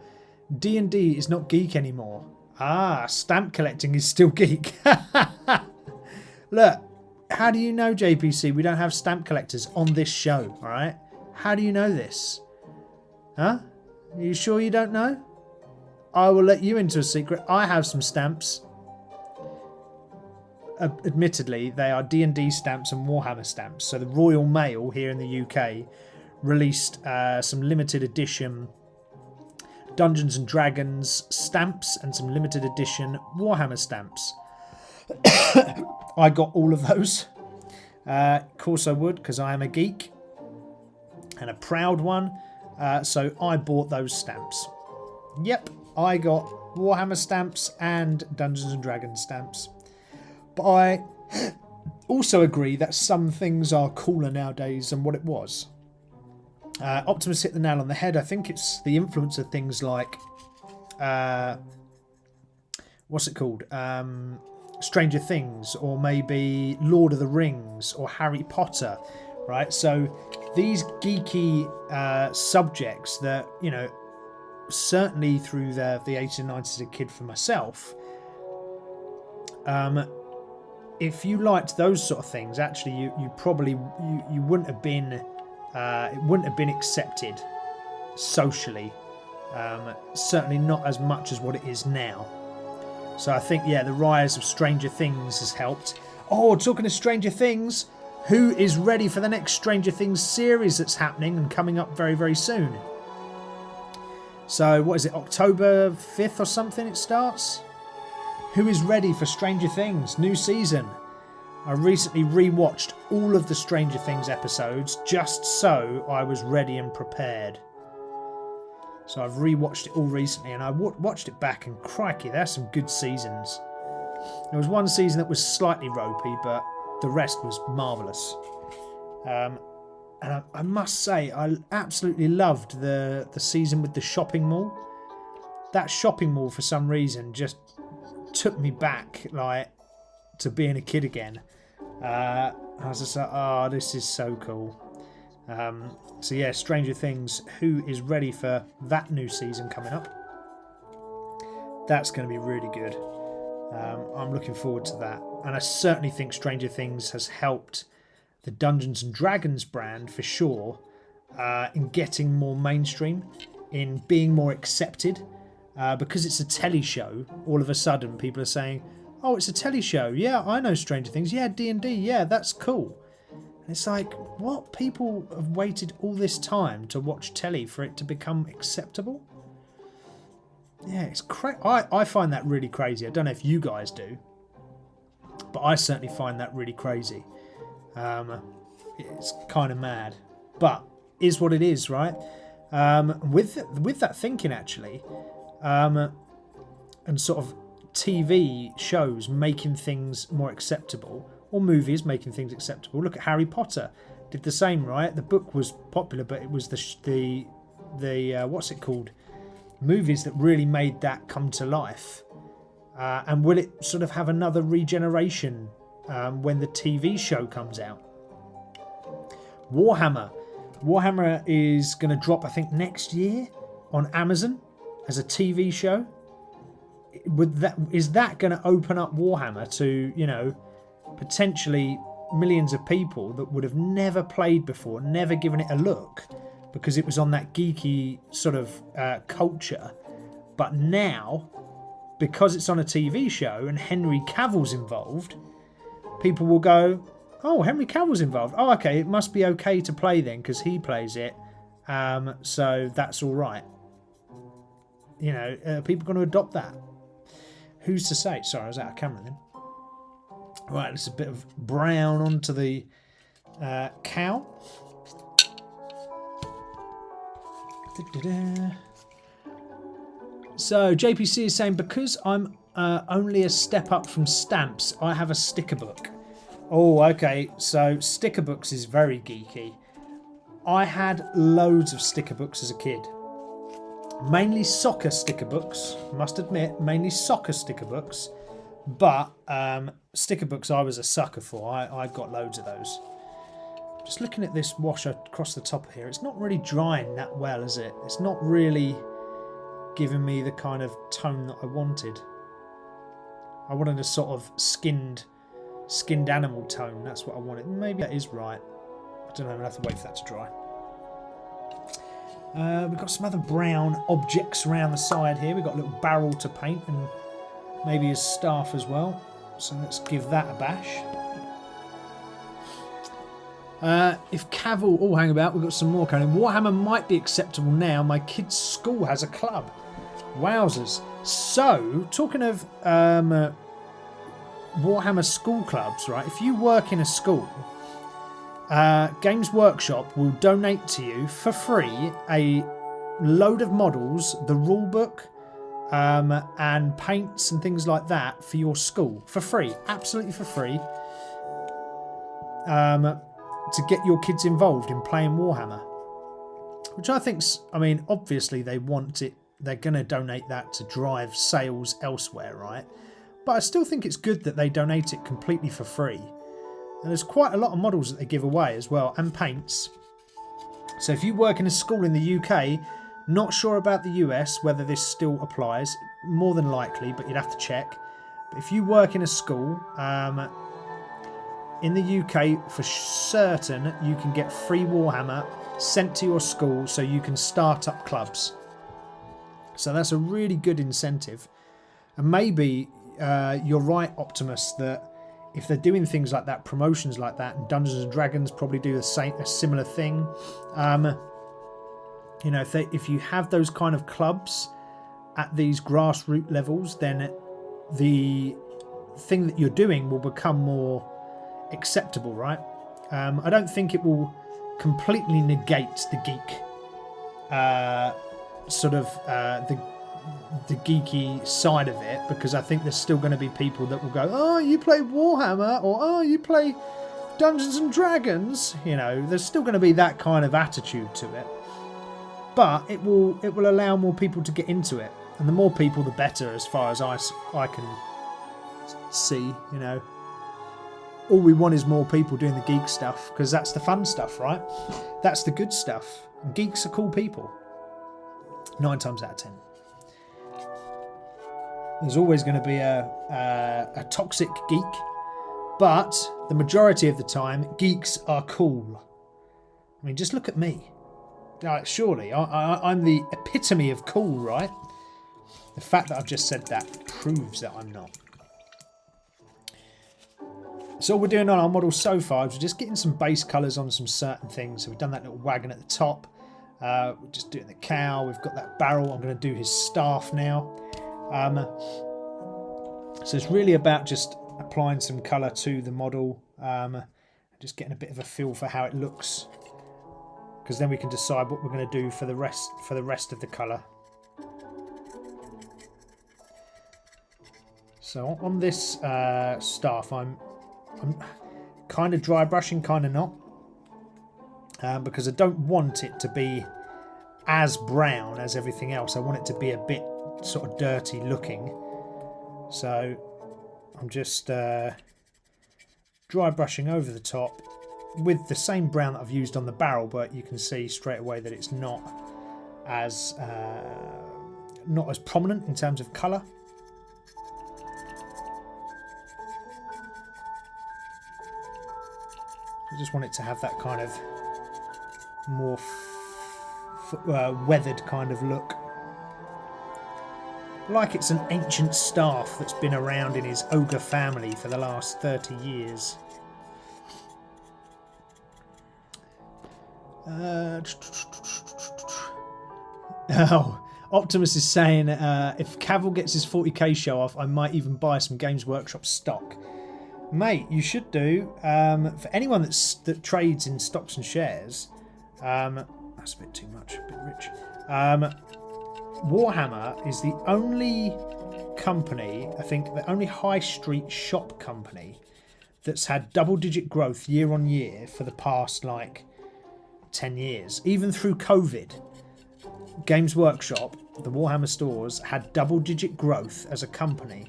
D&D is not geek anymore. Ah, stamp collecting is still geek. Look, how do you know, JPC, we don't have stamp collectors on this show, all right? How do you know this? Huh? Are you sure you don't know? I will let you into a secret. I have some stamps. Admittedly, they are D&D stamps and Warhammer stamps. So the Royal Mail here in the UK released some limited edition Dungeons and Dragons stamps and some limited edition Warhammer stamps. I got all of those. Of course I would, because I am a geek and a proud one. So I bought those stamps. Yep, I got Warhammer stamps and Dungeons and Dragons stamps. But I also agree that some things are cooler nowadays than what it was. Optimus hit the nail on the head. I think it's the influence of things like what's it called? Stranger Things, or maybe Lord of the Rings or Harry Potter, right? So these geeky subjects that, you know, certainly through the 80s and 90s as a kid for myself, if you liked those sort of things, actually you probably you wouldn't have been it wouldn't have been accepted socially, certainly not as much as what it is now. So I think, yeah, the rise of Stranger Things has helped. Oh, talking of Stranger Things, who is ready for the next Stranger Things series that's happening and coming up very, very soon? So what is it, October 5th or something it starts? Who is ready for Stranger Things? New season. I recently rewatched all of the Stranger Things episodes just so I was ready and prepared. So I've rewatched it all recently, and I watched it back, and crikey, there's some good seasons. There was one season that was slightly ropey, but the rest was marvellous. And I must say, I absolutely loved the season with the shopping mall. That shopping mall, for some reason, just took me back, like, to being a kid again. I was just like, oh, this is so cool. So yeah, Stranger Things, who is ready for that new season coming up? That's going to be really good. I'm looking forward to that. And I certainly think Stranger Things has helped the Dungeons and Dragons brand for sure, in getting more mainstream, in being more accepted. Because it's a telly show, all of a sudden people are saying, oh, it's a telly show. Yeah, I know Stranger Things. Yeah, D&D. Yeah, that's cool. And it's like, what? People have waited all this time to watch telly for it to become acceptable? Yeah, it's crazy. I find that really crazy. I don't know if you guys do, but I certainly find that really crazy. It's kind of mad, but is what it is, right? With that thinking, actually, and sort of TV shows making things more acceptable, or movies making things acceptable. Look at Harry Potter, did the same, right? The book was popular, but it was the what's it called? Movies that really made that come to life. And will it sort of have another regeneration when the TV show comes out? Warhammer is going to drop, I think, next year on Amazon as a TV show. Is that going to open up Warhammer to, you know, potentially millions of people that would have never played before, never given it a look, because it was on that geeky sort of culture. But now, because it's on a TV show and Henry Cavill's involved, people will go, oh, Henry Cavill's involved. Oh, okay, it must be okay to play then because he plays it. So that's all right. You know, are people going to adopt that? Who's to say? Sorry, I was out of camera then. Right, there's a bit of brown onto the cow. So JPC is saying, because I'm only a step up from stamps, I have a sticker book. Oh, okay. So sticker books is very geeky. I had loads of sticker books as a kid. Mainly soccer sticker books, must admit, mainly soccer sticker books. But sticker books I was a sucker for. I got loads of those. Just looking at this wash across the top here, it's not really drying that well, is it? It's not really giving me the kind of tone that I wanted. I wanted a sort of skinned animal tone. That's what I wanted. Maybe that is right. I don't know. I'm going to have to wait for that to dry. We've got some other brown objects around the side here. We've got a little barrel to paint and maybe his staff as well. So let's give that a bash. If Cavill... Oh, hang about. We've got some more coming. Warhammer might be acceptable now. My kid's school has a club. Wowzers. So, talking of Warhammer school clubs, right? If you work in a school, Games Workshop will donate to you for free a load of models, the rule book, and paints and things like that for your school. For free. Absolutely for free. To get your kids involved in playing Warhammer. Which I think's... I mean, obviously they want it. They're going to donate that to drive sales elsewhere, right? But I still think it's good that they donate it completely for free. And there's quite a lot of models that they give away as well, and paints. So if you work in a school in the UK, not sure about the US, whether this still applies, more than likely, but you'd have to check. But if you work in a school, in the UK, for certain, you can get free Warhammer sent to your school so you can start up clubs. So that's a really good incentive. And maybe you're right, Optimus, that if they're doing things like that, promotions like that, and Dungeons and Dragons probably do a similar thing. You know, if you have those kind of clubs at these grassroots levels, then the thing that you're doing will become more acceptable, right? I don't think it will completely negate the geek the geeky side of it, because I think there's still going to be people that will go, oh, you play Warhammer, or oh, you play Dungeons and Dragons. You know, there's still going to be that kind of attitude to it, but it will allow more people to get into it, and the more people the better, as far as I can see. You know, all we want is more people doing the geek stuff, because that's the fun stuff, right? That's the good stuff. And geeks are cool people. 9 times out of 10. There's always going to be a toxic geek, but the majority of the time, geeks are cool. I mean, just look at me. Surely, I'm the epitome of cool, right? The fact that I've just said that proves that I'm not. So all we're doing on our model so far is we're just getting some base colours on some certain things. So we've done that little wagon at the top. We're just doing the cow. We've got that barrel. I'm going to do his staff now. So it's really about just applying some colour to the model, just getting a bit of a feel for how it looks, because then we can decide what we're going to do for the rest of the colour. So on this staff, I'm kind of dry brushing, kind of not, because I don't want it to be as brown as everything else. I want it to be a bit sort of dirty looking. So I'm just dry brushing over the top with the same brown that I've used on the barrel, but you can see straight away that it's not as prominent in terms of colour. I just want it to have that kind of more weathered kind of look. Like it's an ancient staff that's been around in his ogre family for the last 30 years. Oh, Optimus is saying if Cavill gets his 40k show off, I might even buy some Games Workshop stock. Mate, you should do. For anyone that trades in stocks and shares, that's a bit too much, a bit rich. Warhammer is the only company, I think, the only high street shop company that's had double-digit growth year on year for the past, like, 10 years. Even through COVID, Games Workshop, the Warhammer stores, had double-digit growth as a company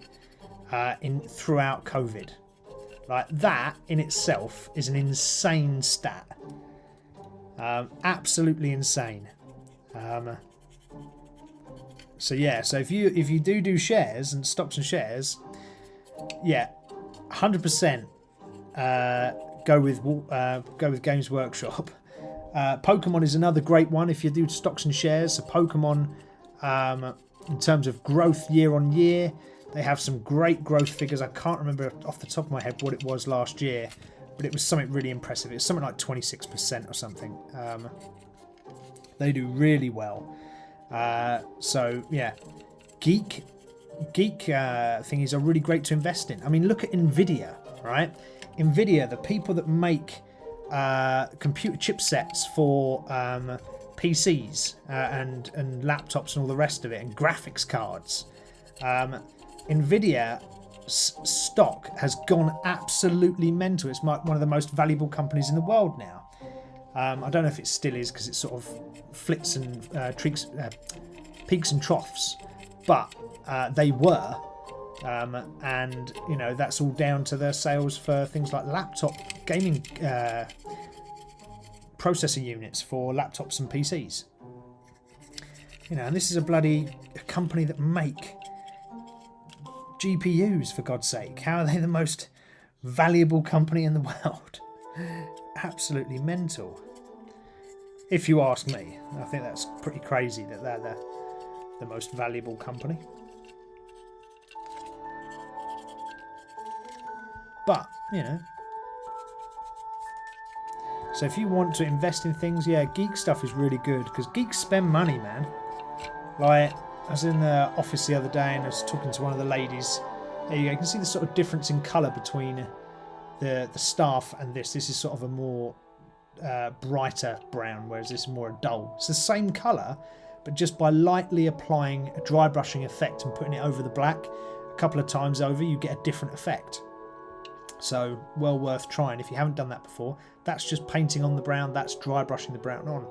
throughout COVID. Like, that in itself is an insane stat. Absolutely insane. So yeah, so if you do shares and stocks and shares, yeah, 100% go with Games Workshop. Pokemon is another great one if you do stocks and shares. So Pokemon, in terms of growth year on year, they have some great growth figures. I can't remember off the top of my head what it was last year, but it was something really impressive. It was something like 26% or something. They do really well. So yeah, geek thingies are really great to invest in. I mean, look at Nvidia, right? Nvidia, the people that make computer chipsets for PCs and laptops and all the rest of it, and graphics cards. Nvidia stock has gone absolutely mental. It's one of the most valuable companies in the world now. I don't know if it still is because it sort of flits and peaks and troughs, but they were, and you know that's all down to their sales for things like laptop gaming processor units for laptops and PCs. You know, and this is a company that make GPUs, for God's sake. How are they the most valuable company in the world? Absolutely mental. If you ask me, I think that's pretty crazy that they're the most valuable company. But, you know. So if you want to invest in things, yeah, geek stuff is really good because geeks spend money, man. Like, I was in the office the other day and I was talking to one of the ladies. There you go. You can see the sort of difference in colour between the staff and this. This is sort of a more brighter brown, whereas this is more a dull. It's the same colour, but just by lightly applying a dry brushing effect and putting it over the black a couple of times over, you get a different effect. So well worth trying if you haven't done that before. That's just painting on the brown, that's dry brushing the brown on.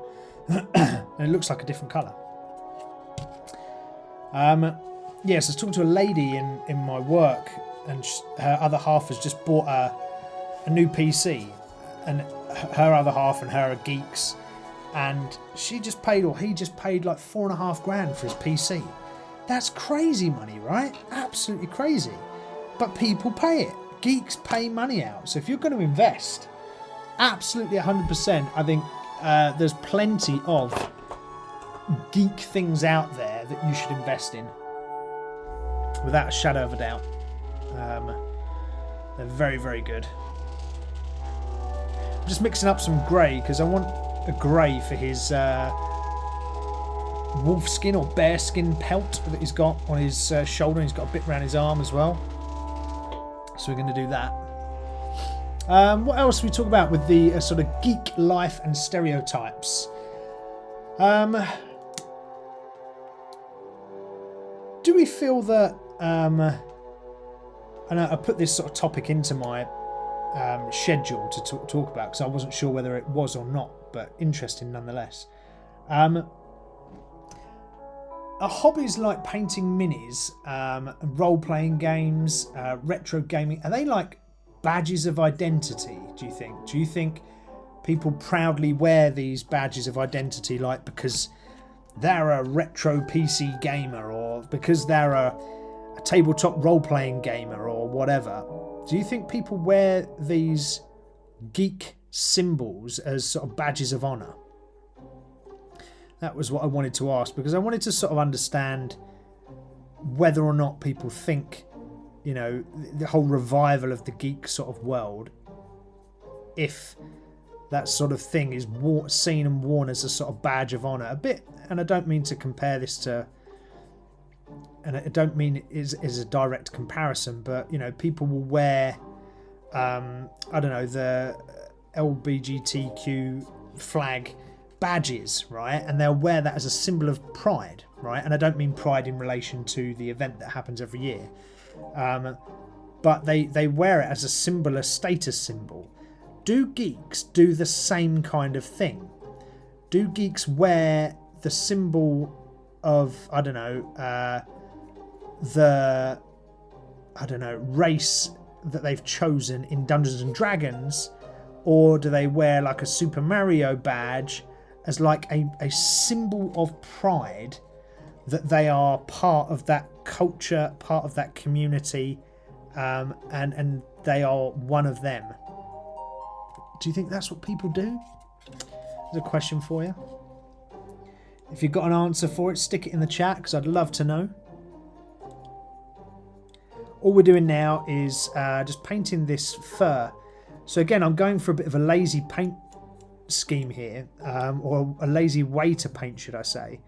And it looks like a different colour. Yes, I was talking to a lady in my work, and her other half has just bought a new PC, and her other half and her are geeks, and he just paid like $4,500 for his PC. That's crazy money, right? Absolutely crazy. But people pay it. Geeks pay money out. So if you're going to invest, absolutely 100%, I think there's plenty of geek things out there that you should invest in, without a shadow of a doubt. They're very, very good. I'm just mixing up some grey because I want a grey for his wolf skin or bear skin pelt that he's got on his shoulder. He's got a bit around his arm as well. So we're going to do that. What else we talk about with the sort of geek life and stereotypes? Do we feel that... and I put this sort of topic into my schedule to talk about because I wasn't sure whether it was or not, but interesting nonetheless. Are hobbies like painting minis, role-playing games, retro gaming, are they like badges of identity, do you think? Do you think people proudly wear these badges of identity, like because they're a retro PC gamer, or because they're a tabletop role-playing gamer, or whatever? Do you think people wear these geek symbols as sort of badges of honour? That was what I wanted to ask, because I wanted to sort of understand whether or not people think, you know, the whole revival of the geek sort of world, if that sort of thing is seen and worn as a sort of badge of honour a bit. And I don't mean to compare this to, and I don't mean it is a direct comparison, but you know, people will wear I don't know, the LBGTQ flag badges, right? And they'll wear that as a symbol of pride, right? And I don't mean pride in relation to the event that happens every year, but they wear it as a symbol, a status symbol. Do geeks do the same kind of thing? Do geeks wear the symbol of, I don't know, race that they've chosen in Dungeons and Dragons, or do they wear like a Super Mario badge as like a symbol of pride that they are part of that culture, part of that community, and they are one of them? Do you think that's what people do? There's a question for you. If you've got an answer for it, stick it in the chat, because I'd love to know. All we're doing now is just painting this fur. So again, I'm going for a bit of a lazy paint scheme here, or a lazy way to paint, should I say.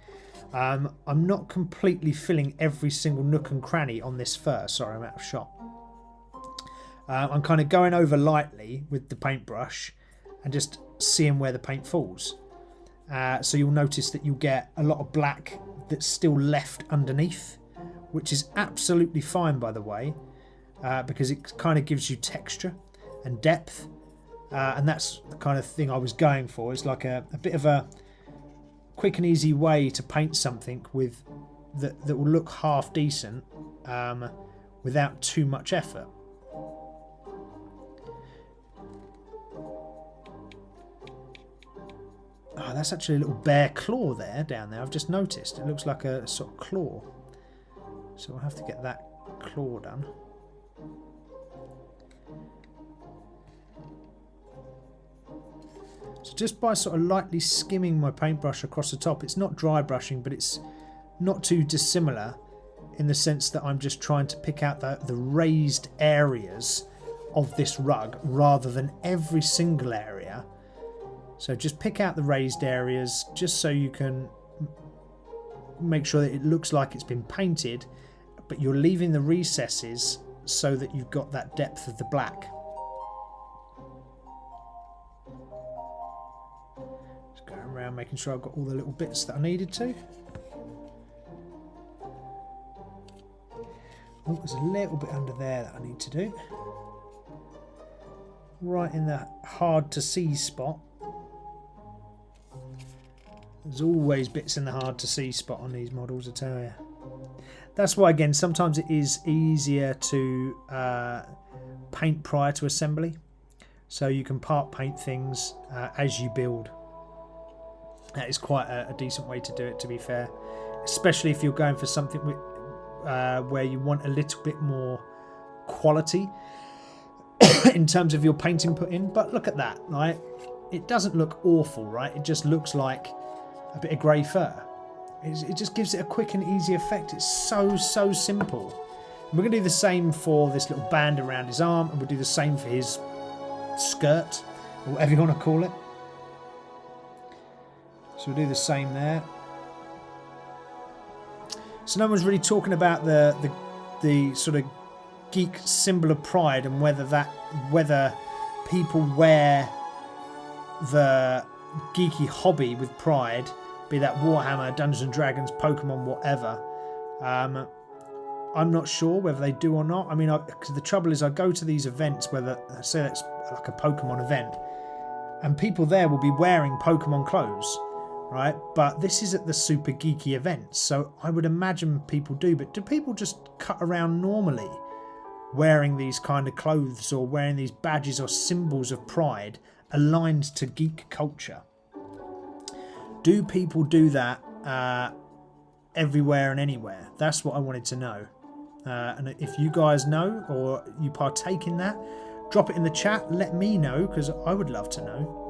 I'm not completely filling every single nook and cranny on this fur. Sorry, I'm out of shot. I'm kind of going over lightly with the paintbrush and just seeing where the paint falls. So you'll notice that you'll get a lot of black that's still left underneath, which is absolutely fine, by the way, because it kind of gives you texture and depth, and that's the kind of thing I was going for. It's like a bit of a quick and easy way to paint something with that will look half decent without too much effort. Oh, that's actually a little bear claw there, down there. I've just noticed. It looks like a sort of claw. So I'll have to get that claw done. So just by sort of lightly skimming my paintbrush across the top, it's not dry brushing, but it's not too dissimilar in the sense that I'm just trying to pick out the raised areas of this rug rather than every single area. So just pick out the raised areas just so you can make sure that it looks like it's been painted, but you're leaving the recesses so that you've got that depth of the black. Just going around making sure I've got all the little bits that I needed to. Oh, there's a little bit under there that I need to do. Right in the hard to see spot. There's always bits in the hard to see spot on these models, I tell you. That's why, again, sometimes it is easier to paint prior to assembly, so you can part paint things as you build. That is quite a decent way to do it, to be fair, especially if you're going for something where you want a little bit more quality in terms of your painting put in. But look at that, right? It doesn't look awful, right? It just looks like a bit of grey fur. It just gives it a quick and easy effect. It's so simple. And we're going to do the same for this little band around his arm, and we'll do the same for his skirt, or whatever you want to call it. So we'll do the same there. So no one's really talking about the sort of geek symbol of pride and whether people wear the geeky hobby with pride, be that Warhammer, Dungeons and Dragons, Pokemon, whatever. I'm not sure whether they do or not. I mean, cause the trouble is I go to these events, whether, say that's like a Pokemon event, and people there will be wearing Pokemon clothes, right? But this is at the super geeky events, so I would imagine people do. But do people just cut around normally wearing these kind of clothes or wearing these badges or symbols of pride aligned to geek culture? Do people do that everywhere and anywhere? That's what I wanted to know. And if you guys know, or you partake in that, drop it in the chat. Let me know, because I would love to know.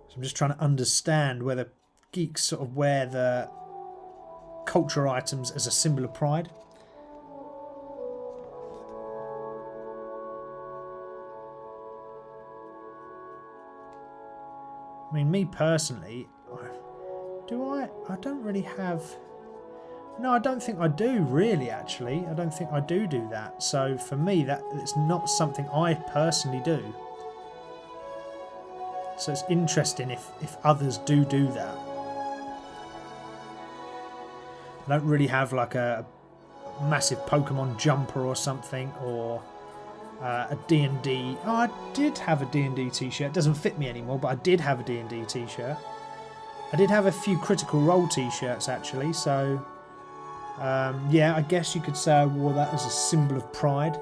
So I'm just trying to understand whether geeks sort of wear the culture items as a symbol of pride. I mean, me personally, I don't really have... No, I don't think I do, really, actually. I don't think I do that. So, for me, it's not something I personally do. So it's interesting if others do that. I don't really have like a massive Pokemon jumper or something, or a D&D. Oh, I did have a D&D t-shirt. It doesn't fit me anymore, but I did have a D&D t-shirt. I did have a few Critical Role t-shirts actually, so yeah, I guess you could say I wore that as a symbol of pride.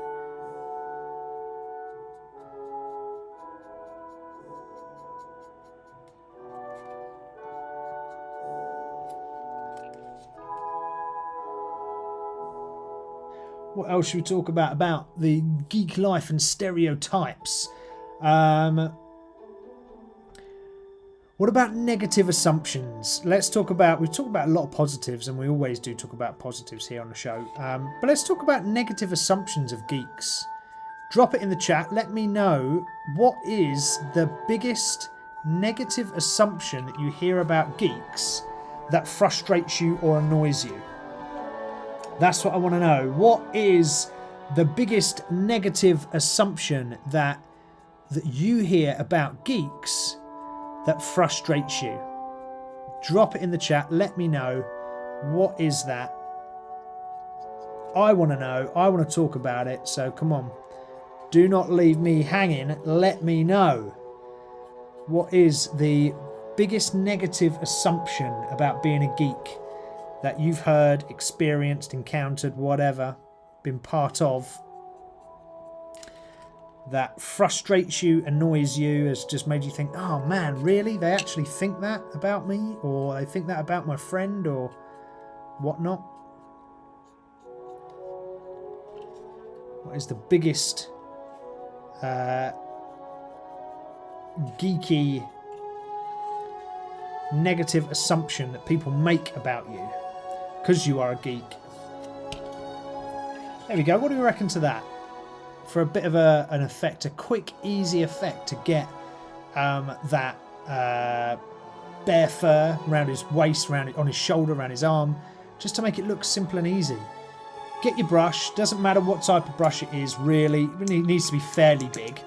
What else should we talk about? About the geek life and stereotypes. What about negative assumptions? Let's talk about, we've talked about a lot of positives, and we always do talk about positives here on the show. But let's talk about negative assumptions of geeks. Drop it in the chat. Let me know, what is the biggest negative assumption that you hear about geeks that frustrates you or annoys you? That's what I want to know. What is the biggest negative assumption that you hear about geeks that frustrates you? Drop it in the chat. Let me know. What is that? I want to know. I want to talk about it. So come on. Do not leave me hanging. Let me know. What is the biggest negative assumption about being a geek that you've heard, experienced, encountered, whatever, been part of, that frustrates you, annoys you, has just made you think, oh man, really? They actually think that about me? Or they think that about my friend or whatnot? What is the biggest geeky negative assumption that people make about you because you are a geek? There we go. What do you reckon to that? For a bit of an effect, a quick, easy effect to get that bare fur around his waist, on his shoulder, around his arm, just to make it look simple and easy. Get your brush. Doesn't matter what type of brush it is, really. It needs to be fairly big.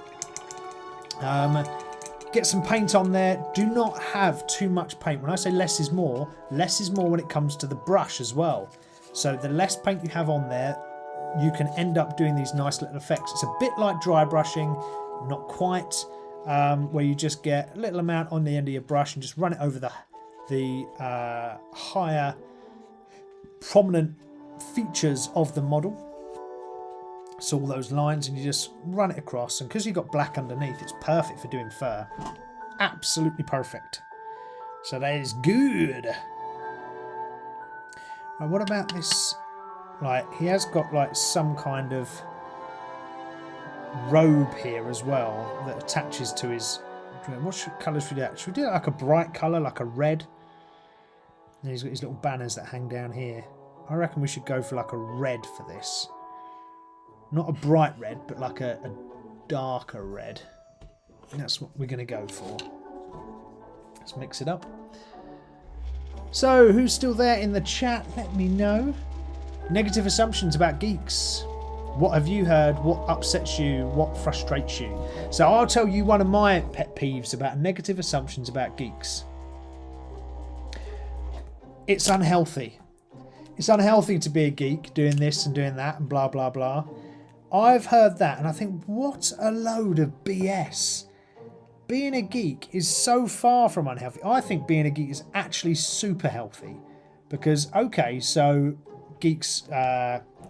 Get some paint on there. Do not have too much paint. When I say less is more when it comes to the brush as well. So the less paint you have on there, you can end up doing these nice little effects. It's a bit like dry brushing, not quite, where you just get a little amount on the end of your brush and just run it over the higher prominent features of the model. So all those lines, and you just run it across, and because you've got black underneath, it's perfect for doing fur. Absolutely perfect. So that is good. Right, what about this? Like, he has got like some kind of robe here as well that attaches to his... What colour should we do that? Should we do it like a bright colour, like a red? And he's got his little banners that hang down here. I reckon we should go for like a red for this. Not a bright red, but like a darker red. And that's what we're going to go for. Let's mix it up. So, who's still there in the chat? Let me know. Negative assumptions about geeks. What have you heard? What upsets you? What frustrates you? So I'll tell you one of my pet peeves about negative assumptions about geeks. It's unhealthy. It's unhealthy to be a geek, doing this and doing that and blah, blah, blah. I've heard that and I think, what a load of BS. Being a geek is so far from unhealthy. I think being a geek is actually super healthy. Because, okay, so geeks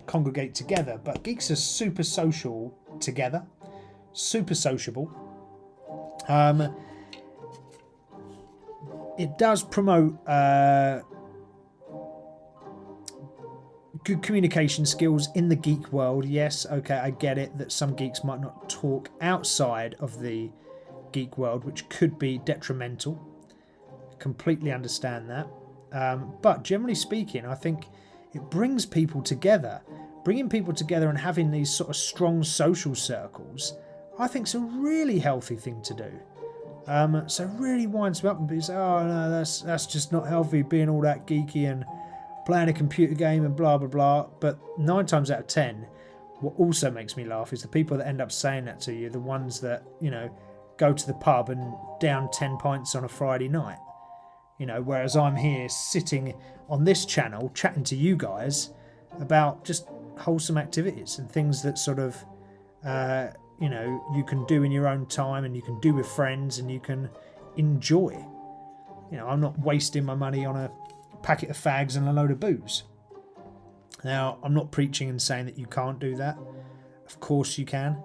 congregate together, but geeks are super social together. Super sociable. It does promote good communication skills in the geek world. Yes, okay, I get it that some geeks might not talk outside of the geek world, which could be detrimental. Completely understand that. But generally speaking, I think it brings people together. Bringing people together and having these sort of strong social circles, I think is a really healthy thing to do. So it really winds me up and be like, oh no, that's just not healthy, being all that geeky and playing a computer game and blah blah blah. But 9 times out of 10, what also makes me laugh is the people that end up saying that to you, the ones that, you know, go to the pub and down 10 pints on a Friday night. You know, whereas I'm here sitting on this channel chatting to you guys about just wholesome activities and things that sort of, you know, you can do in your own time and you can do with friends and you can enjoy. You know, I'm not wasting my money on a packet of fags and a load of booze. Now, I'm not preaching and saying that you can't do that. Of course you can.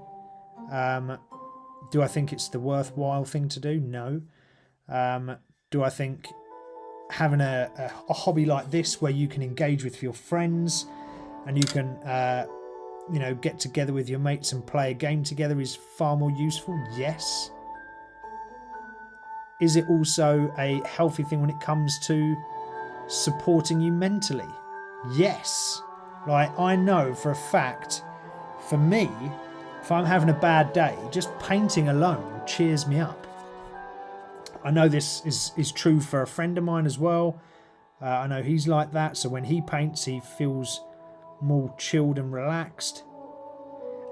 Do I think it's the worthwhile thing to do? No. Do I think having a hobby like this where you can engage with your friends and you can, you know, get together with your mates and play a game together is far more useful? Yes. Is it also a healthy thing when it comes to supporting you mentally? Yes. Like, I know for a fact, for me, if I'm having a bad day, just painting alone cheers me up. I know this is true for a friend of mine as well. I know he's like that, so when he paints, he feels more chilled and relaxed.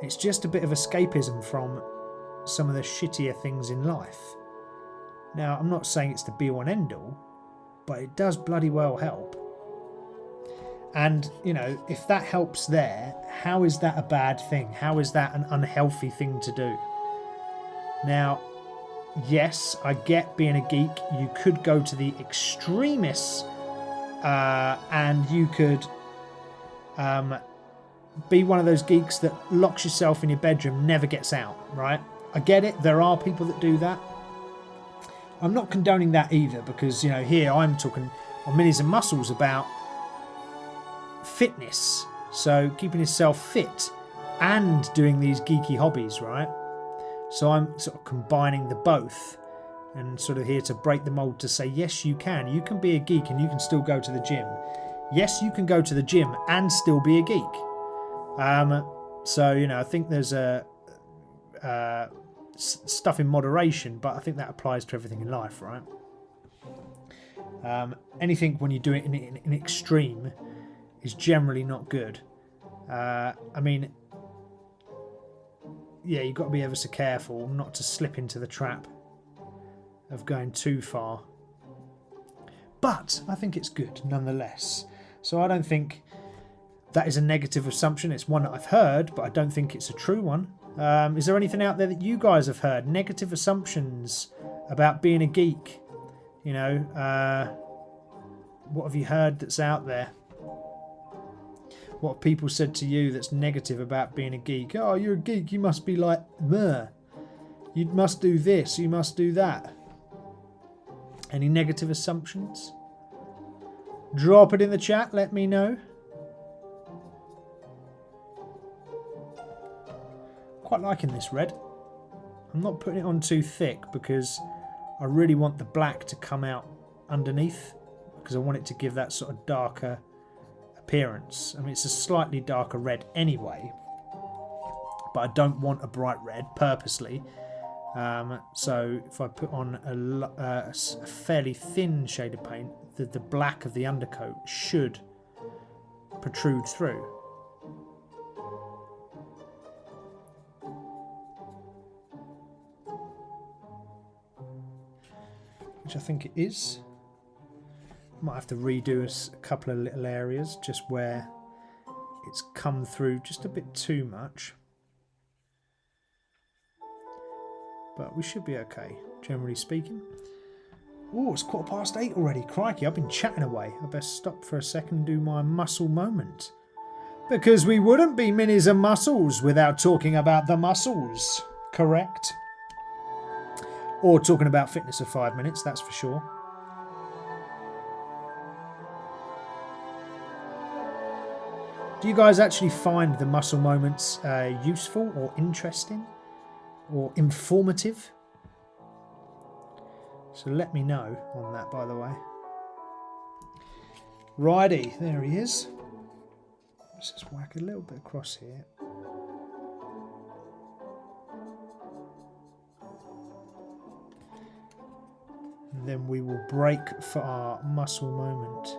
It's just a bit of escapism from some of the shittier things in life. Now, I'm not saying it's the be-all and end-all, but it does bloody well help. And, you know, if that helps there, how is that a bad thing? How is that an unhealthy thing to do? Now, yes, I get being a geek. You could go to the extremists and you could be one of those geeks that locks yourself in your bedroom, never gets out, right? I get it. There are people that do that. I'm not condoning that either because, you know, here I'm talking on Minis-N-Muscles about fitness. So keeping yourself fit and doing these geeky hobbies, right? So I'm sort of combining the both and sort of here to break the mold to say, yes, you can. You can be a geek and you can still go to the gym. Yes, you can go to the gym and still be a geek. So, you know, I think there's stuff in moderation, but I think that applies to everything in life, right? Anything when you do it in extreme is generally not good. I mean, yeah, you've got to be ever so careful not to slip into the trap of going too far. But I think it's good nonetheless. So I don't think that is a negative assumption. It's one that I've heard, but I don't think it's a true one. Is there anything out there that you guys have heard? Negative assumptions about being a geek? You know, what have you heard that's out there? What have people said to you that's negative about being a geek? Oh, you're a geek. You must be like, meh. You must do this. You must do that. Any negative assumptions? Drop it in the chat. Let me know. Quite liking this red. I'm not putting it on too thick because I really want the black to come out underneath because I want it to give that sort of darker appearance. I mean, it's a slightly darker red anyway, but I don't want a bright red purposely. So if I put on a fairly thin shade of paint, the black of the undercoat should protrude through. Which I think it is. Might have to redo a couple of little areas just where it's come through just a bit too much. But we should be okay, generally speaking. Oh, it's 8:15 already. Crikey, I've been chatting away. I best stop for a second and do my muscle moment. Because we wouldn't be Minis-N-Muscles without talking about the muscles, correct? Or talking about fitness for 5 minutes, that's for sure. Do you guys actually find the muscle moments useful or interesting or informative? So let me know on that, by the way. Righty, there he is. Let's just whack a little bit across here. And then we will break for our muscle moment.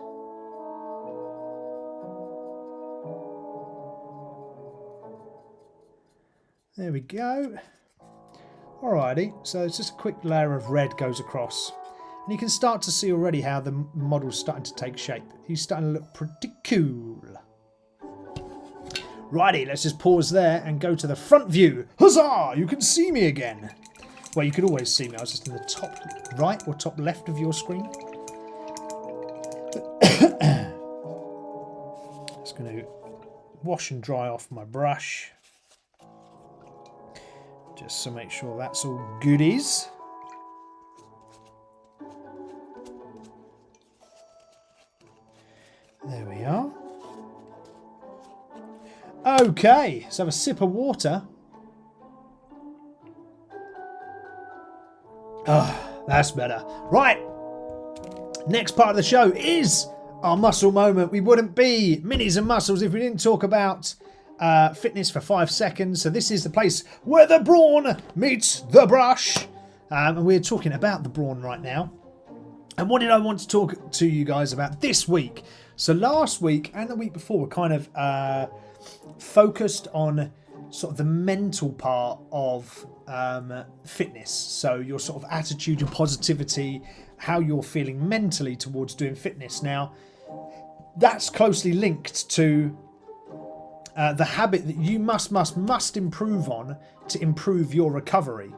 There we go. Alrighty, so it's just a quick layer of red goes across. And you can start to see already how the model's starting to take shape. He's starting to look pretty cool. Righty, let's just pause there and go to the front view. Huzzah! You can see me again. Well, you could always see me. I was just in the top right or top left of your screen. Just going to wash and dry off my brush. Just to make sure that's all goodies. There we are. Okay, let's have a sip of water. Ah, that's better. Right. Next part of the show is our muscle moment. We wouldn't be Minis and Muscles if we didn't talk about fitness for 5 seconds. So this is the place where the brawn meets the brush. And we're talking about the brawn right now. And what did I want to talk to you guys about this week? So last week and the week before were kind of focused on sort of the mental part of fitness. So your sort of attitude, your positivity, how you're feeling mentally towards doing fitness. Now, that's closely linked to the habit that you must improve on to improve your recovery.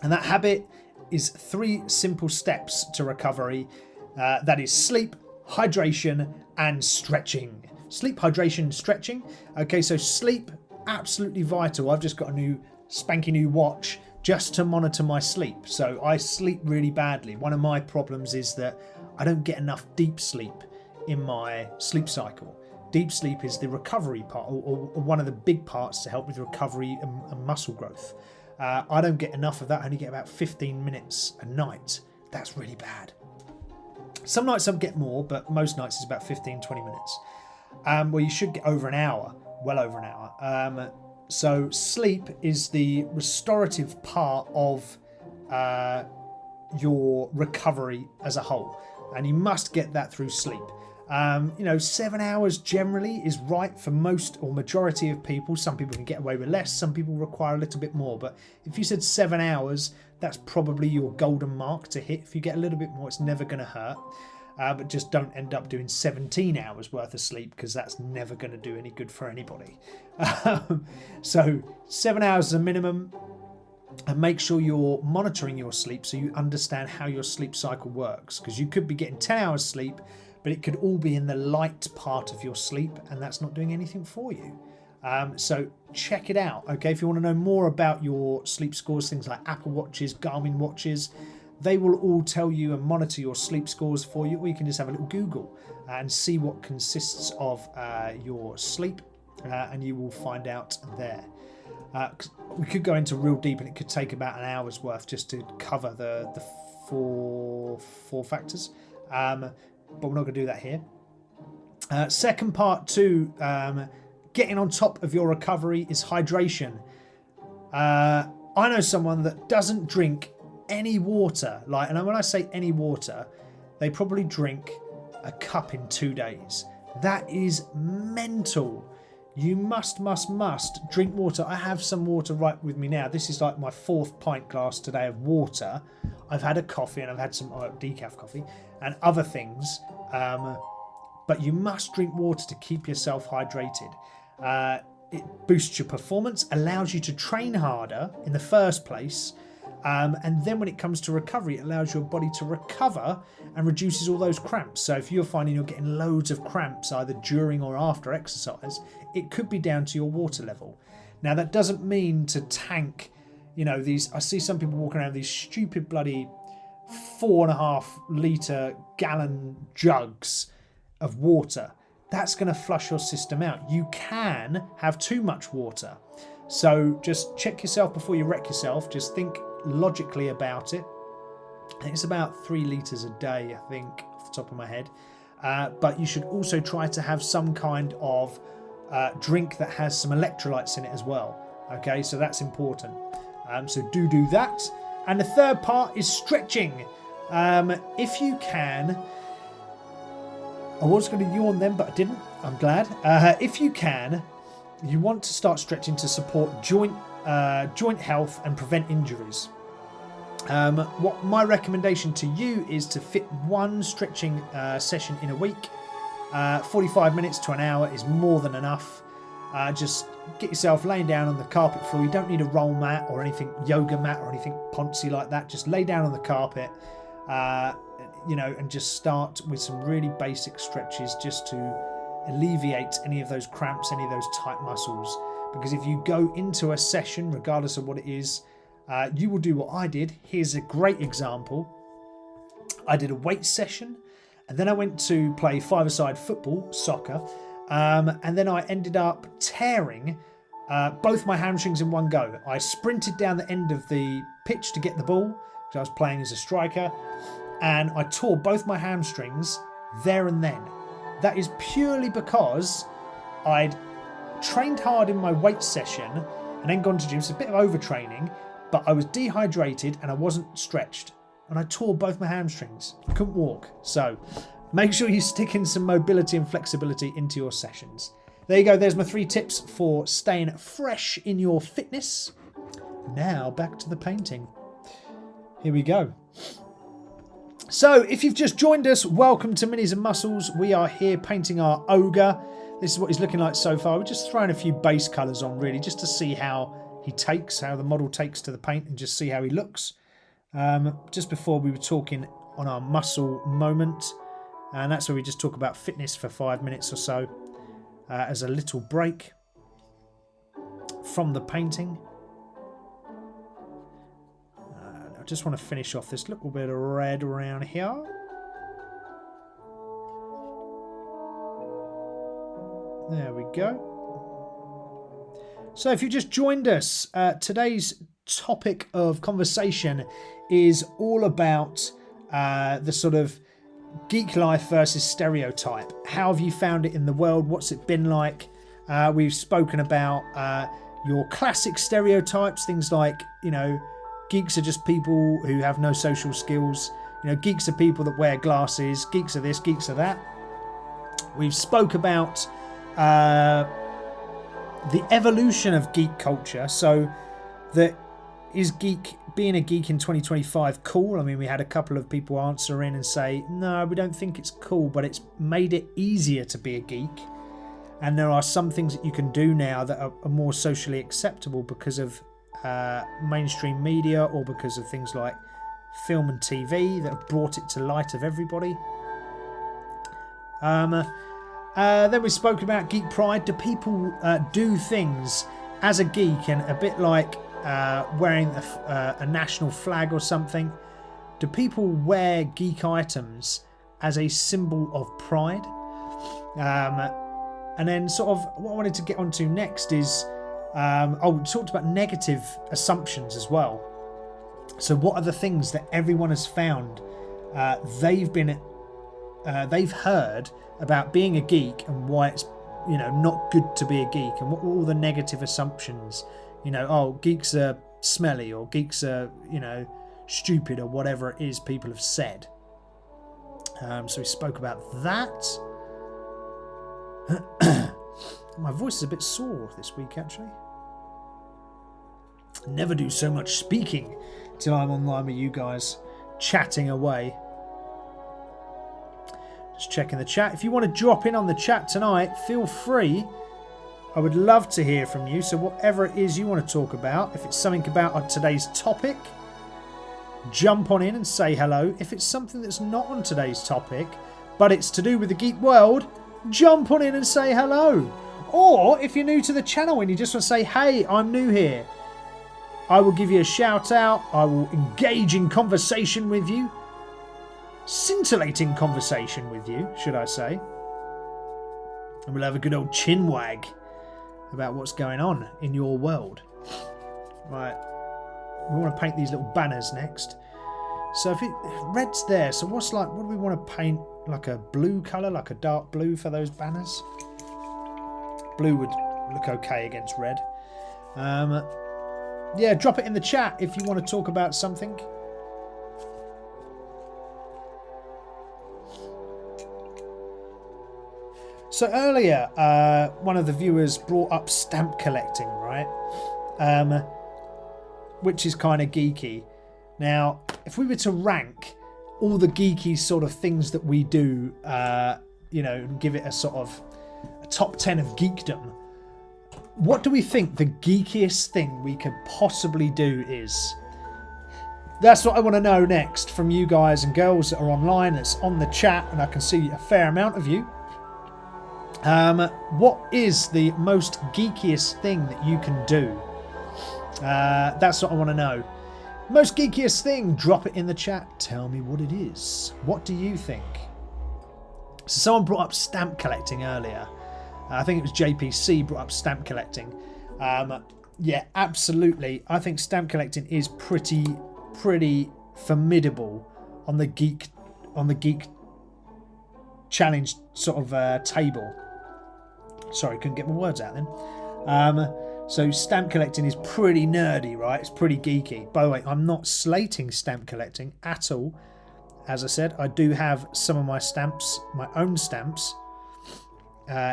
And that habit is 3 simple steps to recovery. That is sleep, hydration, and stretching. Sleep, hydration, stretching. Okay, so sleep, absolutely vital. I've just got a new spanky new watch just to monitor my sleep. So I sleep really badly. One of my problems is that I don't get enough deep sleep in my sleep cycle. Deep sleep is the recovery part, or one of the big parts to help with recovery and muscle growth. I don't get enough of that. I only get about 15 minutes a night. That's really bad. Some nights I get more, but most nights it's about 15-20 minutes. Well, you should get over an hour, well over an hour. So sleep is the restorative part of your recovery as a whole, and you must get that through sleep. 7 hours generally is right for most or majority of people. Some people can get away with less, some people require a little bit more, but if you said 7 hours, that's probably your golden mark to hit. If you get a little bit more, it's never going to hurt. But just don't end up doing 17 hours worth of sleep, because that's never going to do any good for anybody. So 7 hours is a minimum, and make sure you're monitoring your sleep so you understand how your sleep cycle works, because you could be getting 10 hours sleep, but it could all be in the light part of your sleep, and that's not doing anything for you. So check it out. Okay, if you want to know more about your sleep scores, things like Apple Watches, Garmin watches, they will all tell you and monitor your sleep scores for you, or you can just have a little Google and see what consists of your sleep, and you will find out there. We could go into real deep, and it could take about an hour's worth just to cover the four factors, but we're not going to do that here. Second part to getting on top of your recovery is hydration. I know someone that doesn't drink any water, and when I say any water, they probably drink a cup in 2 days. That is mental. You must drink water. I have some water right with me now. This is like my 4th pint glass today of water. I've had a coffee, and I've had some decaf coffee and other things, but you must drink water to keep yourself hydrated. It boosts your performance, allows you to train harder in the first place, and then when it comes to recovery, it allows your body to recover and reduces all those cramps. So if you're finding you're getting loads of cramps either during or after exercise, it could be down to your water level. Now, that doesn't mean to tank, these. I see some people walking around with these stupid bloody 4.5 litre gallon jugs of water. That's going to flush your system out. You can have too much water. So just check yourself before you wreck yourself. Just think logically about it. I think it's about 3 litres a day, I think, off the top of my head. But you should also try to have some kind of drink that has some electrolytes in it as well. Okay, so that's important. So do that. And the third part is stretching. If you can, I was going to yawn then, but I didn't. I'm glad. If you can, you want to start stretching to support joint joint health and prevent injuries. What my recommendation to you is to fit one stretching session in a week. 45 minutes to an hour is more than enough. Just get yourself laying down on the carpet floor. You don't need a roll mat or anything, yoga mat or anything poncy like that. Just lay down on the carpet, and just start with some really basic stretches just to alleviate any of those cramps, any of those tight muscles. Because if you go into a session, regardless of what it is, you will do what I did. Here's a great example. I did a weight session, and then I went to play five-a-side football, soccer, and then I ended up tearing both my hamstrings in one go. I sprinted down the end of the pitch to get the ball, because I was playing as a striker, and I tore both my hamstrings there and then. That is purely because I'd trained hard in my weight session and then gone to gym. It's a bit of overtraining, but I was dehydrated and I wasn't stretched, and I tore both my hamstrings. I couldn't walk. So make sure you stick in some mobility and flexibility into your sessions. There you go. There's my 3 tips for staying fresh in your fitness. Now back to the painting. Here we go. So if you've just joined us, welcome to Minis and Muscles. We are here painting our ogre. This is what he's looking like so far. We're just throwing a few base colours on, really, just to see how he takes, how the model takes to the paint, and just see how he looks. Just before we were talking on our muscle moment, and that's where we just talk about fitness for 5 minutes or so as a little break from the painting. I just want to finish off this little bit of red around here. There we go. So if you just joined us, today's topic of conversation is all about the sort of geek life versus stereotype. How have you found it in the world? What's it been like? We've spoken about your classic stereotypes, things like, geeks are just people who have no social skills. Geeks are people that wear glasses. Geeks are this, geeks are that. We've spoke about the evolution of geek culture. So is being a geek in 2025 cool? I mean, we had a couple of people answer in and say, no, we don't think it's cool, but it's made it easier to be a geek. And there are some things that you can do now that are more socially acceptable because of mainstream media, or because of things like film and TV that have brought it to light of everybody. Then we spoke about geek pride. Do people do things as a geek, and a bit like wearing a national flag or something? Do people wear geek items as a symbol of pride? And then sort of what I wanted to get onto next is we talked about negative assumptions as well. So what are the things that everyone has found they've heard about being a geek, and why it's not good to be a geek, and what are all the negative assumptions? Geeks are smelly, or geeks are stupid, or whatever it is people have said. So we spoke about that. My voice is a bit sore this week, actually. Never do so much speaking till I'm online with you guys, chatting away. Just checking the chat. If you want to drop in on the chat tonight, feel free. I would love to hear from you. So whatever it is you want to talk about, if it's something about today's topic, jump on in and say hello. If it's something that's not on today's topic, but it's to do with the geek world, jump on in and say hello. Or if you're new to the channel and you just want to say, hey, I'm new here, I will give you a shout out. I will engage in conversation with you. Scintillating conversation with you, should I say. And we'll have a good old chin wag about what's going on in your world. Right, we want to paint these little banners next. So if red's there, so what do we want to paint? Like a blue colour, like a dark blue for those banners? Blue would look okay against red. Yeah, drop it in the chat if you want to talk about something. So earlier, one of the viewers brought up stamp collecting, right? which is kind of geeky. Now, if we were to rank all the geeky sort of things that we do, you know, and give it a sort of a top 10 of geekdom, what do we think the geekiest thing we could possibly do is? That's what I want to know next from you guys and girls that are online. That's on the chat, and I can see a fair amount of you. What is the most geekiest thing that you can do? That's what I want to know. Most geekiest thing, drop it in the chat. Tell me what it is. What do you think? So someone brought up stamp collecting earlier. I think it was JPC brought up stamp collecting. Yeah, absolutely. I think stamp collecting is pretty formidable on the geek challenge sort of table. Sorry, couldn't get my words out then. So stamp collecting is pretty nerdy, right? It's pretty geeky. By the way, I'm not slating stamp collecting at all. As I said, I do have some of my stamps, my own stamps,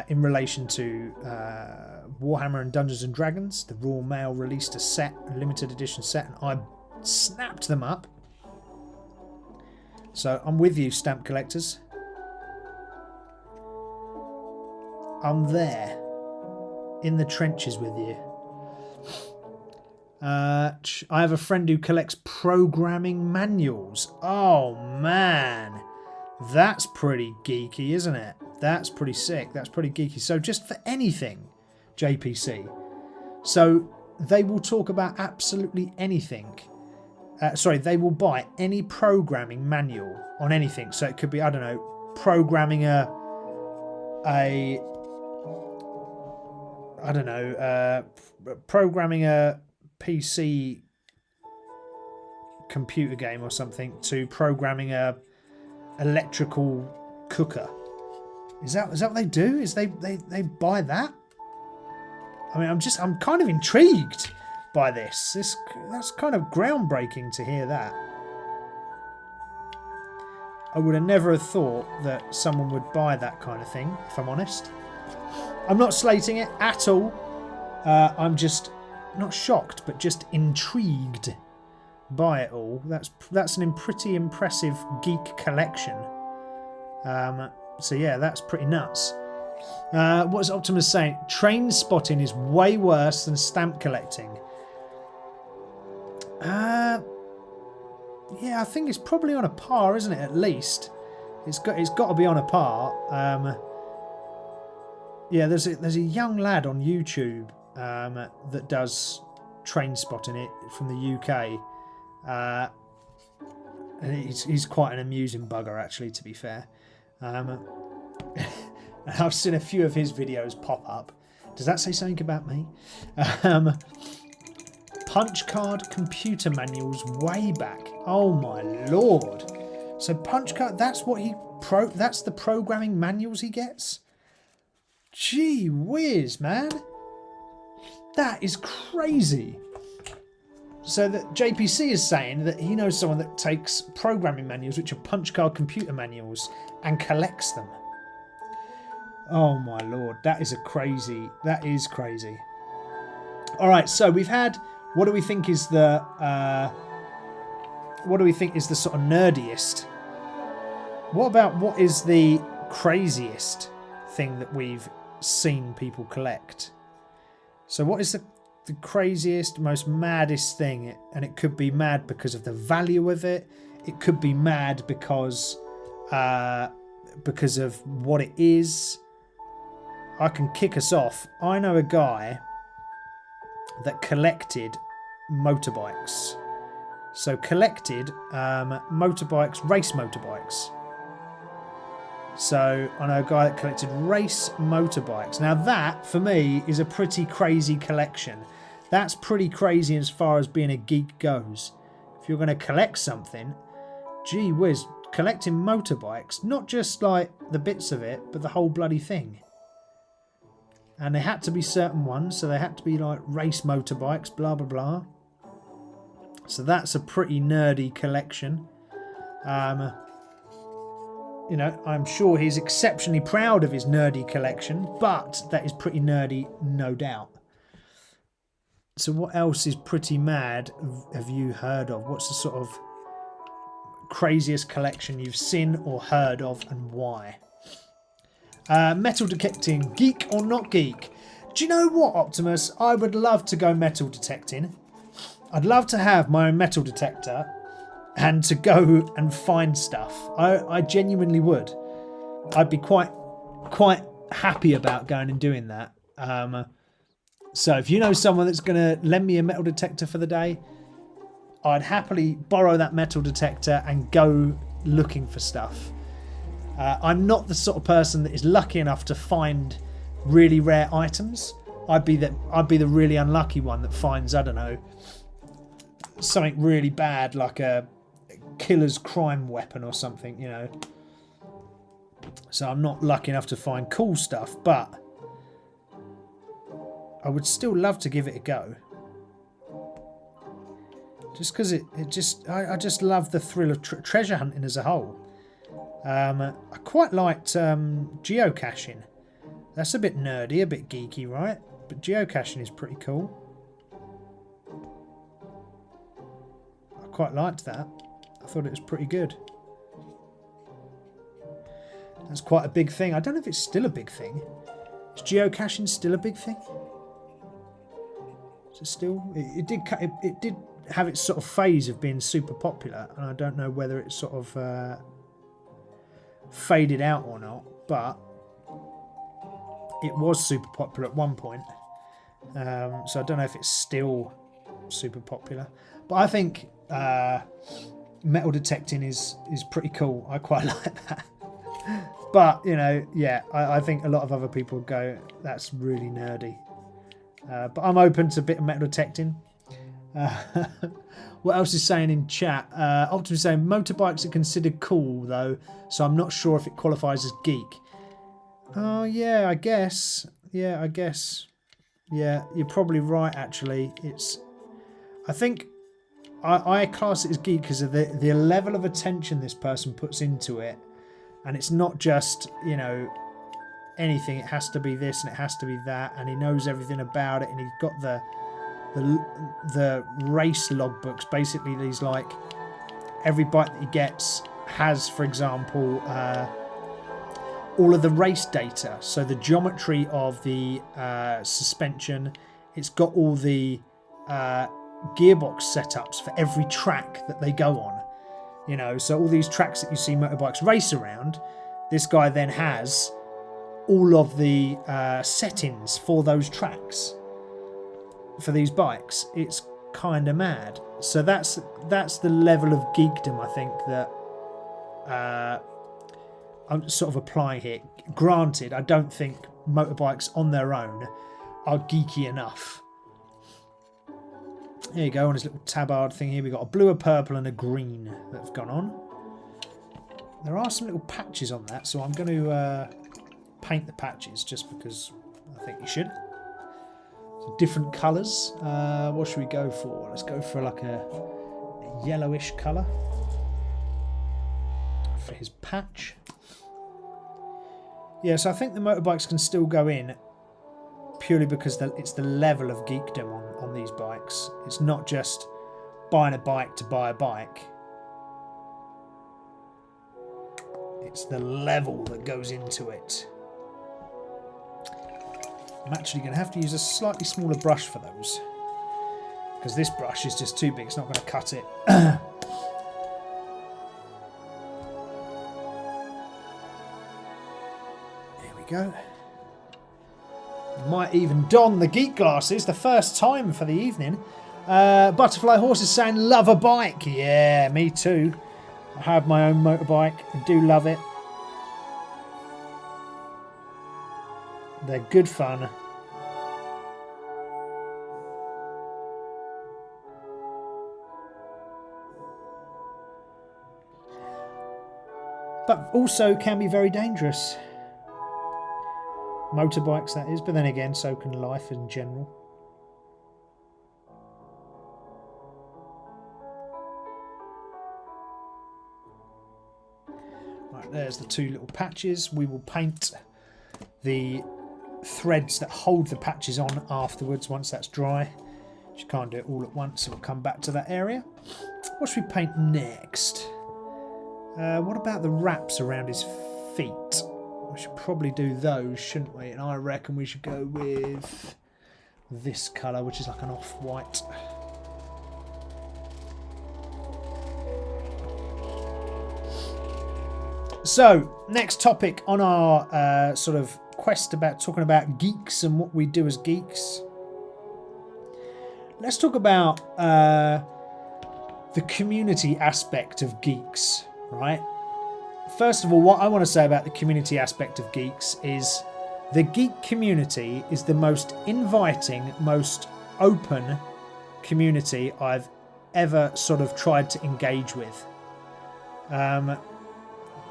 in relation to Warhammer and Dungeons and Dragons. The Royal Mail released a set, a limited edition set, and I snapped them up. So I'm with you, stamp collectors. I'm there in the trenches with you. I have a friend who collects programming manuals. Oh man, that's pretty geeky, isn't it? That's pretty sick. That's pretty geeky. So just for anything, JPC. So they will talk about absolutely anything. Sorry, they will buy any programming manual on anything. So it could be, I don't know, programming programming a PC computer game or something, to programming a electrical cooker. Is that what they do? Is they buy that? I mean, I'm kind of intrigued by this. That's kind of groundbreaking to hear that. I would have never thought that someone would buy that kind of thing, if I'm honest. I'm not slating it at all. I'm just not shocked, but just intrigued by it all. That's an pretty impressive geek collection. So yeah, that's pretty nuts. What's Optimus saying? Train spotting is way worse than stamp collecting. Yeah, I think it's probably on a par, isn't it? At least it's got to be on a par. Yeah, there's a young lad on YouTube that does train spotting it from the UK, and he's quite an amusing bugger, actually, to be fair. I've seen a few of his videos pop up. Does that say something about me? Punch card computer manuals way back. Oh my lord! So punch card. That's what that's the programming manuals he gets. Gee whiz, man! That is crazy. So that JPC is saying that he knows someone that takes programming manuals, which are punch card computer manuals, and collects them. Oh my lord, that is crazy. That is crazy. All right, so we've had. What do we think is the? What do we think is the sort of nerdiest? What about what is the craziest thing that we've seen people collect? So what is the craziest, most maddest thing? And it could be mad because of the value of it. It could be mad because of what it is. I can kick us off. I know a guy that collected motorbikes. So collected motorbikes, race motorbikes. So I know a guy that collected race motorbikes. Now that, for me, is a pretty crazy collection. That's pretty crazy as far as being a geek goes. If you're going to collect something, gee whiz, collecting motorbikes, not just like the bits of it, but the whole bloody thing. And they had to be certain ones, so they had to be like race motorbikes, blah, blah, blah. So that's a pretty nerdy collection. You know, I'm sure he's exceptionally proud of his nerdy collection, but that is pretty nerdy, no doubt. So what else is pretty mad have you heard of? What's the sort of craziest collection you've seen or heard of, and why? Metal detecting, geek or not geek? Do you know what, Optimus? I would love to go metal detecting. I'd love to have my own metal detector and to go and find stuff. I genuinely would. I'd be quite happy about going and doing that. So if you know someone that's going to lend me a metal detector for the day, I'd happily borrow that metal detector and go looking for stuff. I'm not the sort of person that is lucky enough to find really rare items. I'd be the really unlucky one that finds, I don't know, something really bad like a killer's crime weapon or something, you know. So I'm not lucky enough to find cool stuff, but I would still love to give it a go. Just because I just love the thrill of treasure hunting as a whole. I quite liked geocaching. That's a bit nerdy, a bit geeky, right? But geocaching is pretty cool. I quite liked that. I thought it was pretty good. That's quite a big thing. I don't know if it's still a big thing. Is geocaching still a big thing? Is it still? It did have its sort of phase of being super popular, and I don't know whether it sort of faded out or not, but it was super popular at one point. So I don't know if it's still super popular, but I think metal detecting is pretty cool. I quite like that. But, you know, yeah, I think a lot of other people go, that's really nerdy. But I'm open to a bit of metal detecting. What else is saying in chat? Optimus is saying motorbikes are considered cool, though, so I'm not sure if it qualifies as geek. Oh, yeah, I guess. Yeah, I guess. Yeah, you're probably right, actually. I think I class it as geek because of the level of attention this person puts into it. And it's not just, you know, anything. It has to be this and it has to be that. And he knows everything about it. And he's got the race logbooks. Basically, these, like, every bike that he gets has, for example, all of the race data. So the geometry of the suspension. It's got all the gearbox setups for every track that they go on. You know, so all these tracks that you see motorbikes race around, this guy then has all of the settings for those tracks for these bikes. It's kind of mad. So that's the level of geekdom I think that I'm sort of applying here. Granted, I don't think motorbikes on their own are geeky enough. There you go, on his little tabard thing here. We've got a blue, a purple and a green that have gone on. There are some little patches on that, so I'm going to paint the patches just because I think you should. So different colours. What should we go for? Let's go for like a yellowish colour for his patch. Yeah, so I think the motorbikes can still go in purely because it's the level of geekdom on these bikes. It's not just buying a bike to buy a bike. It's the level that goes into it. I'm actually going to have to use a slightly smaller brush for those, because this brush is just too big. It's not going to cut it. There we go. Might even don the geek glasses, the first time for the evening. Butterfly Horse is saying, love a bike. Yeah, me too. I have my own motorbike. I do love it. They're good fun. But also can be very dangerous. Motorbikes, that is, but then again, so can life in general. Right, there's the two little patches. We will paint the threads that hold the patches on afterwards once that's dry. Just can't do it all at once, so we'll come back to that area. What should we paint next? What about the wraps around his feet? We should probably do those, shouldn't we? And I reckon we should go with this colour, which is like an off-white. So, next topic on our sort of quest about talking about geeks and what we do as geeks. Let's talk about the community aspect of geeks, right? First of all, what I want to say about the community aspect of geeks is the geek community is the most inviting, most open community I've ever sort of tried to engage with.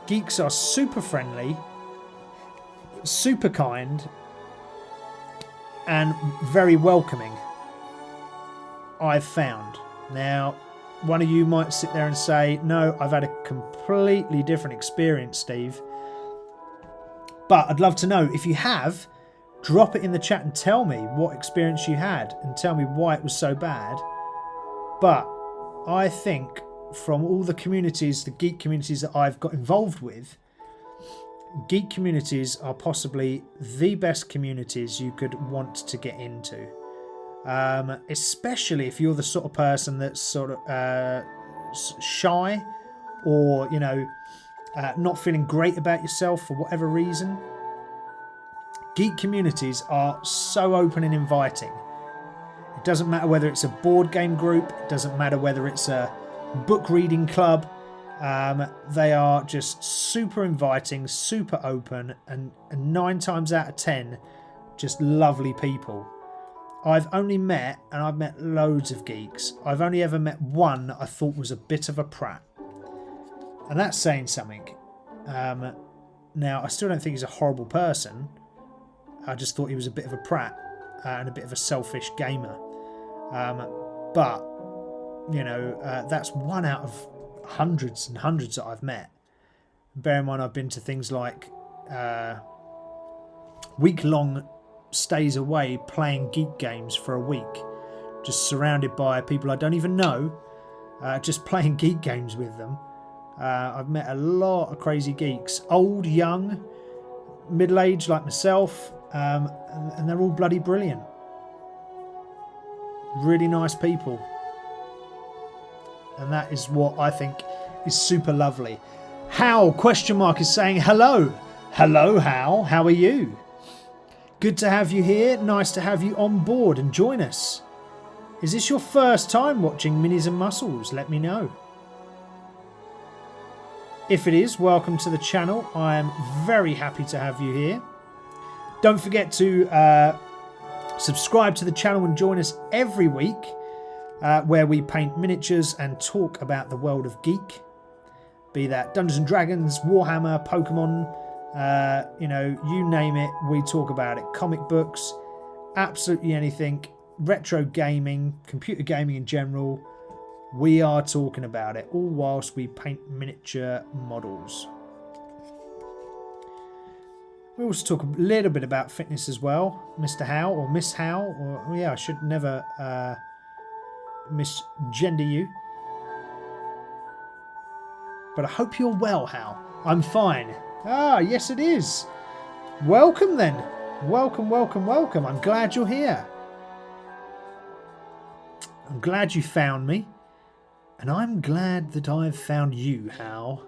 Geeks are super friendly, super kind, and very welcoming, I've found. Now, one of you might sit there and say, no, I've had a completely different experience, Steve. But I'd love to know. If you have, drop it in the chat and tell me what experience you had and tell me why it was so bad. But I think from all the communities, the geek communities that I've got involved with, geek communities are possibly the best communities you could want to get into. Especially if you're the sort of person that's sort of shy, or, you know, not feeling great about yourself for whatever reason. Geek communities are so open and inviting. It doesn't matter whether it's a board game group, it doesn't matter whether it's a book reading club. They are just super inviting, super open, and 9 times out of 10 just lovely people. I've only met, and I've met loads of geeks, I've only ever met one that I thought was a bit of a prat. And that's saying something. Now, I still don't think he's a horrible person. I just thought he was a bit of a prat and a bit of a selfish gamer. But, you know, that's one out of hundreds and hundreds that I've met. Bear in mind, I've been to things like week-long stays away playing geek games for a week, just surrounded by people I don't even know, just playing geek games with them. I've met a lot of crazy geeks, old, young, middle-aged like myself, and they're all bloody brilliant. Really nice people. And that is what I think is super lovely. How, question mark, is saying hello. Hello, how are you? Good to have you here. Nice to have you on board and join us. Is this your first time watching Minis-N-Muscles? Let me know. If it is, welcome to the channel. I am very happy to have you here. Don't forget to subscribe to the channel and join us every week where we paint miniatures and talk about the world of geek. Be that Dungeons & Dragons, Warhammer, Pokemon, you know, you name it, we talk about it. Comic books, absolutely anything, retro gaming, computer gaming in general. We are talking about it, all whilst we paint miniature models. We also talk a little bit about fitness as well. Mr. Howe or Miss Howe, or yeah, I should never misgender you. But I hope you're well, Howe. I'm fine. Ah, yes it is. Welcome then. Welcome, welcome, welcome. I'm glad you're here. I'm glad you found me. And I'm glad that I've found you, Hal.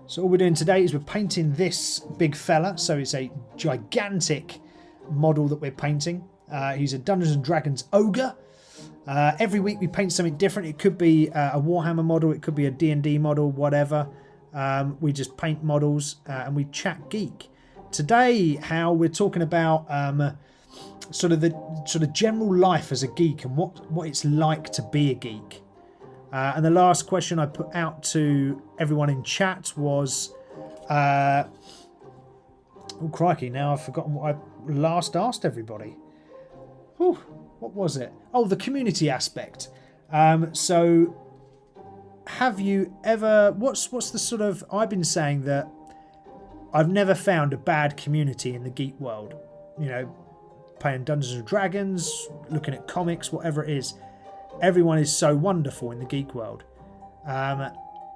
So all we're doing today is we're painting this big fella. So it's a gigantic model that we're painting. He's a Dungeons & Dragons ogre. Every week we paint something different. It could be a Warhammer model. It could be a D&D model, whatever. We just paint models and we chat geek. Today, Hal, we're talking about sort of general life as a geek and what it's like to be a geek. And the last question I put out to everyone in chat was, oh crikey, now I've forgotten what I last asked everybody. Whew, what was it? Oh, the community aspect. So have you ever, what's the sort of, I've been saying that I've never found a bad community in the geek world. You know, playing Dungeons and Dragons, looking at comics, whatever it is. Everyone is so wonderful in the geek world.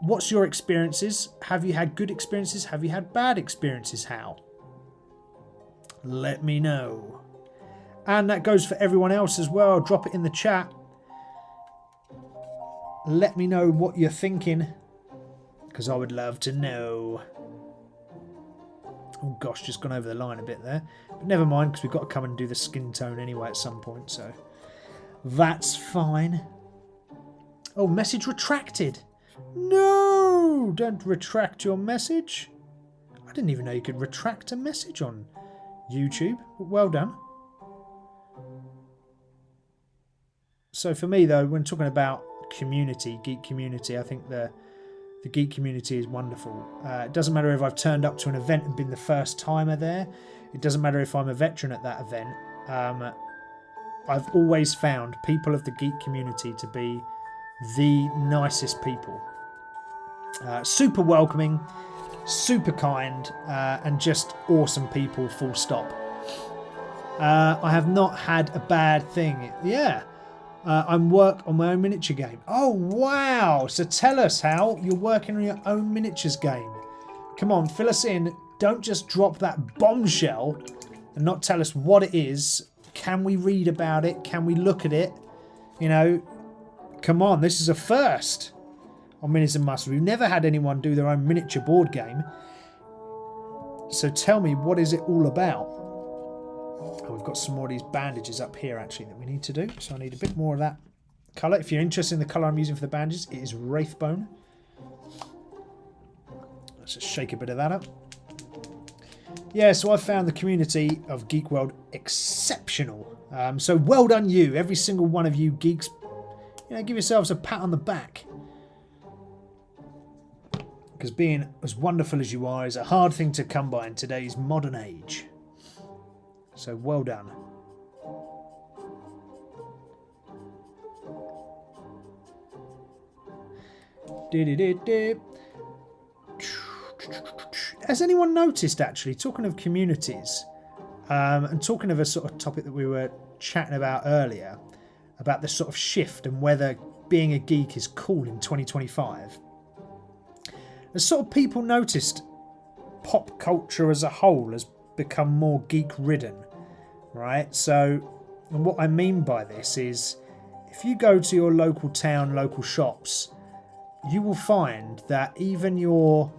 What's your experiences? Have you had good experiences? Have you had bad experiences? How? Let me know. And that goes for everyone else as well. Drop it in the chat. Let me know what you're thinking, because I would love to know. Oh gosh, just gone over the line a bit there. But never mind, because we've got to come and do the skin tone anyway at some point, so that's fine. Oh, message retracted. No! Don't retract your message. I didn't even know you could retract a message on YouTube. Well done. So for me, though, when talking about community, geek community, I think the geek community is wonderful. It doesn't matter if I've turned up to an event and been the first timer there. It doesn't matter if I'm a veteran at that event. I've always found people of the geek community to be the nicest people. Super welcoming, super kind, and just awesome people, full stop. I have not had a bad thing. Yeah. I'm work on my own miniature game. Oh, wow. So tell us how you're working on your own miniatures game. Come on, fill us in. Don't just drop that bombshell and not tell us what it is. Can we read about it? Can we look at it? You know, come on. This is a first on Minis-N-Muscles. We've never had anyone do their own miniature board game. So tell me, what is it all about? Oh, we've got some more of these bandages up here actually that we need to do. So I need a bit more of that colour. If you're interested in the colour I'm using for the bandages, it is Wraithbone. Let's just shake a bit of that up. Yeah, so I found the community of Geek World exceptional. So well done you, every single one of you geeks. You know, give yourselves a pat on the back. Because being as wonderful as you are is a hard thing to come by in today's modern age. So well done. Has anyone noticed, actually, talking of communities, and talking of a sort of topic that we were chatting about earlier, about the sort of shift and whether being a geek is cool in 2025, has sort of people noticed pop culture as a whole has become more geek-ridden, right? So, and what I mean by this is, if you go to your local town, local shops, you will find that even your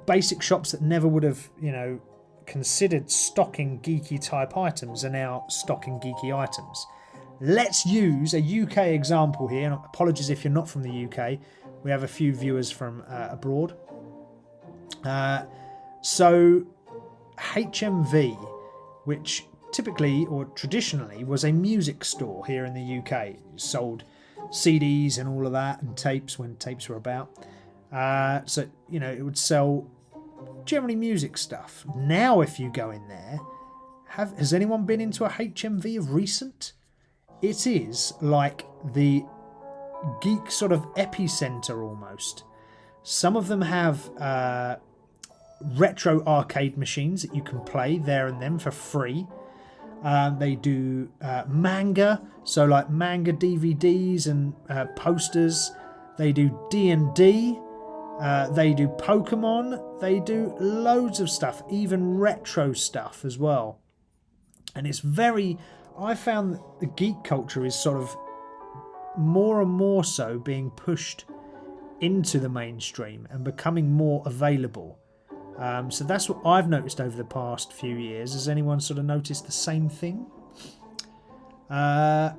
basic shops that never would have, you know, considered stocking geeky type items are now stocking geeky items. Let's use a UK example here, and apologies if you're not from the UK. We have a few viewers from abroad. So HMV, which typically or traditionally was a music store here in the UK, it sold CDs and all of that, and tapes when tapes were about. So, you know, it would sell generally music stuff. Now, if you go in there, has anyone been into a HMV of recent? It is like the geek sort of epicenter almost. Some of them have retro arcade machines that you can play there and then for free. They do manga, so like manga DVDs and posters. They do D&D. They do Pokemon. They do loads of stuff, even retro stuff as well. And it's very... I found that the geek culture is sort of more and more so being pushed into the mainstream and becoming more available. So that's what I've noticed over the past few years. Has anyone sort of noticed the same thing? Oh,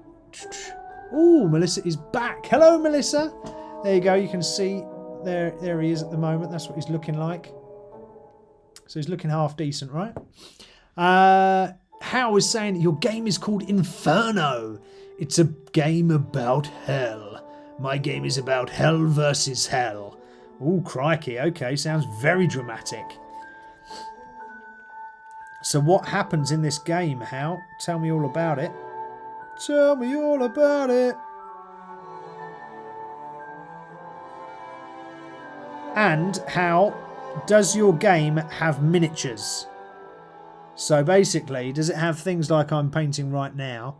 Melissa is back. Hello, Melissa. There you go. You can see there he is at the moment. That's what he's looking like. So he's looking half decent, right? How is saying your game is called Inferno. It's a game about hell. My game is about hell versus hell. Oh, crikey. Okay, sounds very dramatic. So what happens in this game, Hal? Tell me all about it. Tell me all about it. And how does your game have miniatures? So basically, does it have things like I'm painting right now,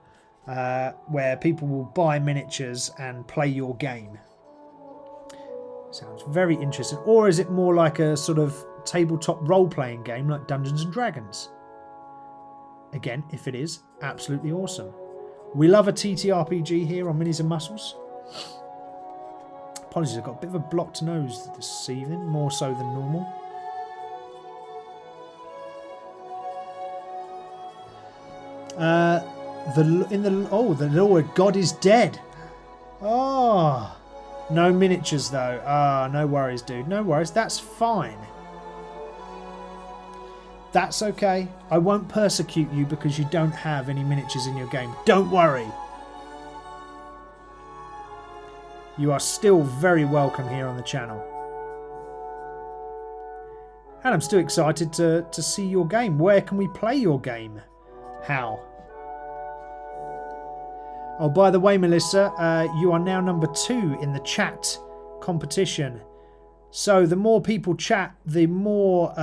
where people will buy miniatures and play your game? Sounds very interesting. Or is it more like a sort of tabletop role-playing game like Dungeons and Dragons? Again, if it is, absolutely awesome. We love a TTRPG here on Minis and Muscles. Apologies, I've got a bit of a blocked nose this evening, more so than normal. The Lord God is dead. Oh, no miniatures though. Ah, no worries, dude. No worries. That's fine. That's okay. I won't persecute you because you don't have any miniatures in your game. Don't worry. You are still very welcome here on the channel. And I'm still excited to see your game. Where can we play your game? How? Oh, by the way, Melissa, you are now number 2 in the chat competition. So the more people chat, the more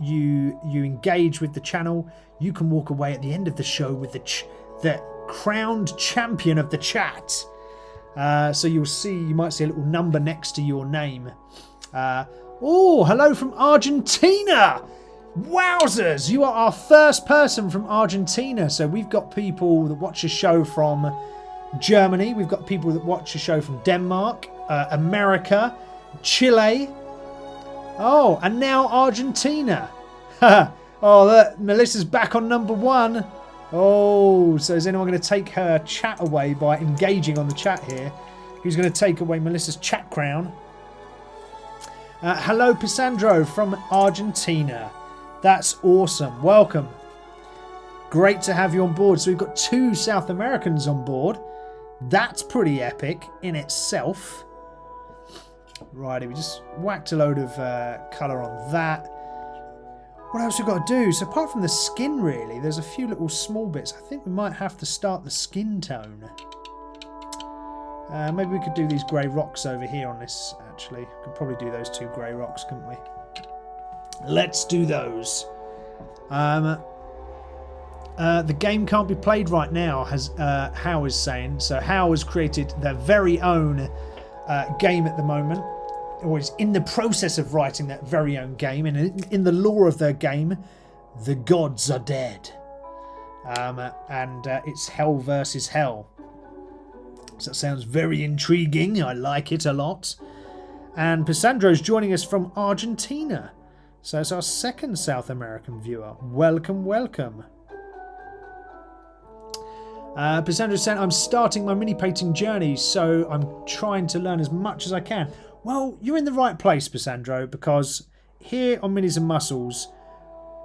you engage with the channel. You can walk away at the end of the show with the crowned champion of the chat. So you might see a little number next to your name. Oh, hello from Argentina! Wowzers! You are our first person from Argentina. So we've got people that watch a show from Germany. We've got people that watch a show from Denmark, America, Chile. Oh, and now Argentina. Oh, Melissa's back on number 1. Oh, so is anyone going to take her chat away by engaging on the chat here? Who's going to take away Melissa's chat crown? Hello, Pisandro from Argentina. That's awesome. Welcome. Great to have you on board. So we've got 2 South Americans on board. That's pretty epic in itself. Righty, we just whacked a load of colour on that. What else we got to do? So apart from the skin, really, there's a few little small bits. I think we might have to start the skin tone. Maybe we could do these grey rocks over here on this, actually. Could probably do those 2 grey rocks, couldn't we? Let's do those. The game can't be played right now, as How is saying. So How has created their very own game at the moment, or is in the process of writing that very own game. And in the lore of their game, the gods are dead. And it's hell versus hell. So that sounds very intriguing. I like it a lot. And Pisandro's joining us from Argentina. So it's our second South American viewer. Welcome, welcome. Pisandro's saying, I'm starting my mini painting journey, so I'm trying to learn as much as I can. Well, you're in the right place, Pisandro, because here on Minis and Muscles,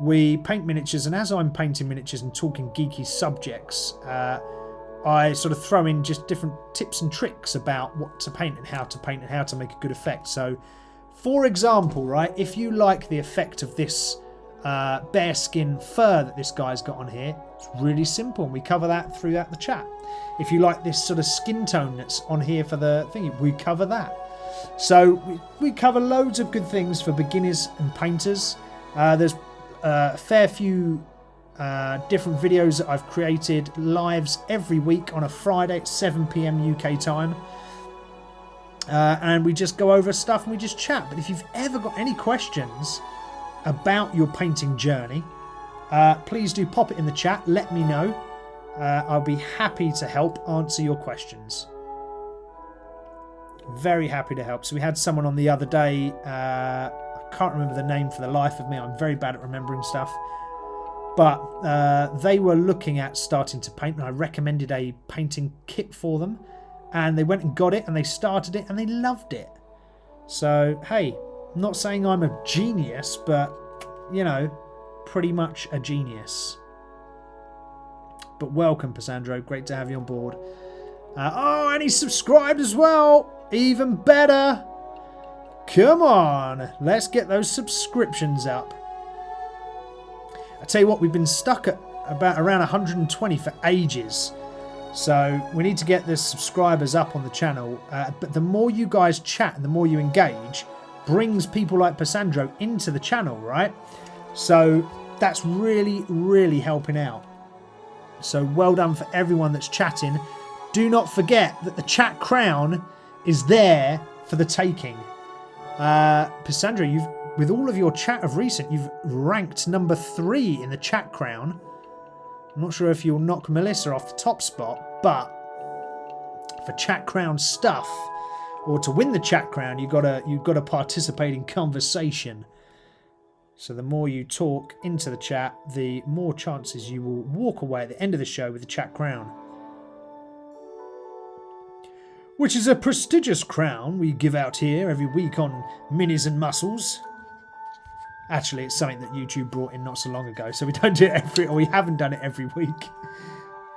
we paint miniatures, and as I'm painting miniatures and talking geeky subjects, I sort of throw in just different tips and tricks about what to paint and how to make a good effect. So, for example, right, if you like the effect of this bearskin fur that this guy's got on here, it's really simple, and we cover that throughout the chat. If you like this sort of skin tone that's on here for the thingy, we cover that. So we cover loads of good things for beginners and painters. There's a fair few different videos that I've created, lives every week on a Friday at 7 PM UK time. And we just go over stuff and we just chat. But if you've ever got any questions about your painting journey, please do pop it in the chat. Let me know. I'll be happy to help answer your questions. Very happy to help. So we had someone on the other day. I can't remember the name for the life of me. I'm very bad at remembering stuff. But they were looking at starting to paint, and I recommended a painting kit for them. And they went and got it, and they started it, and they loved it. So, hey, I'm not saying I'm a genius, but, you know, pretty much a genius. But welcome, Pisandro. Great to have you on board. Oh, and he's subscribed as well. Even better. Come on. Let's get those subscriptions up. I tell you what, we've been stuck at about around 120 for ages. So we need to get the subscribers up on the channel. But the more you guys chat and the more you engage, brings people like Pisandro into the channel, right? So That's really, really helping out. So well done for everyone that's chatting. Do not forget that the chat crown is there for the taking. Pissandra, with all of your chat of recent, you've ranked number 3 in the chat crown. I'm not sure if you'll knock Melissa off the top spot, but for chat crown stuff, or to win the chat crown, you've got to participate in conversation. So the more you talk into the chat, the more chances you will walk away at the end of the show with the chat crown. Which is a prestigious crown we give out here every week on Minis-N-Muscles. Actually, it's something that YouTube brought in not so long ago, so we don't do it we haven't done it every week.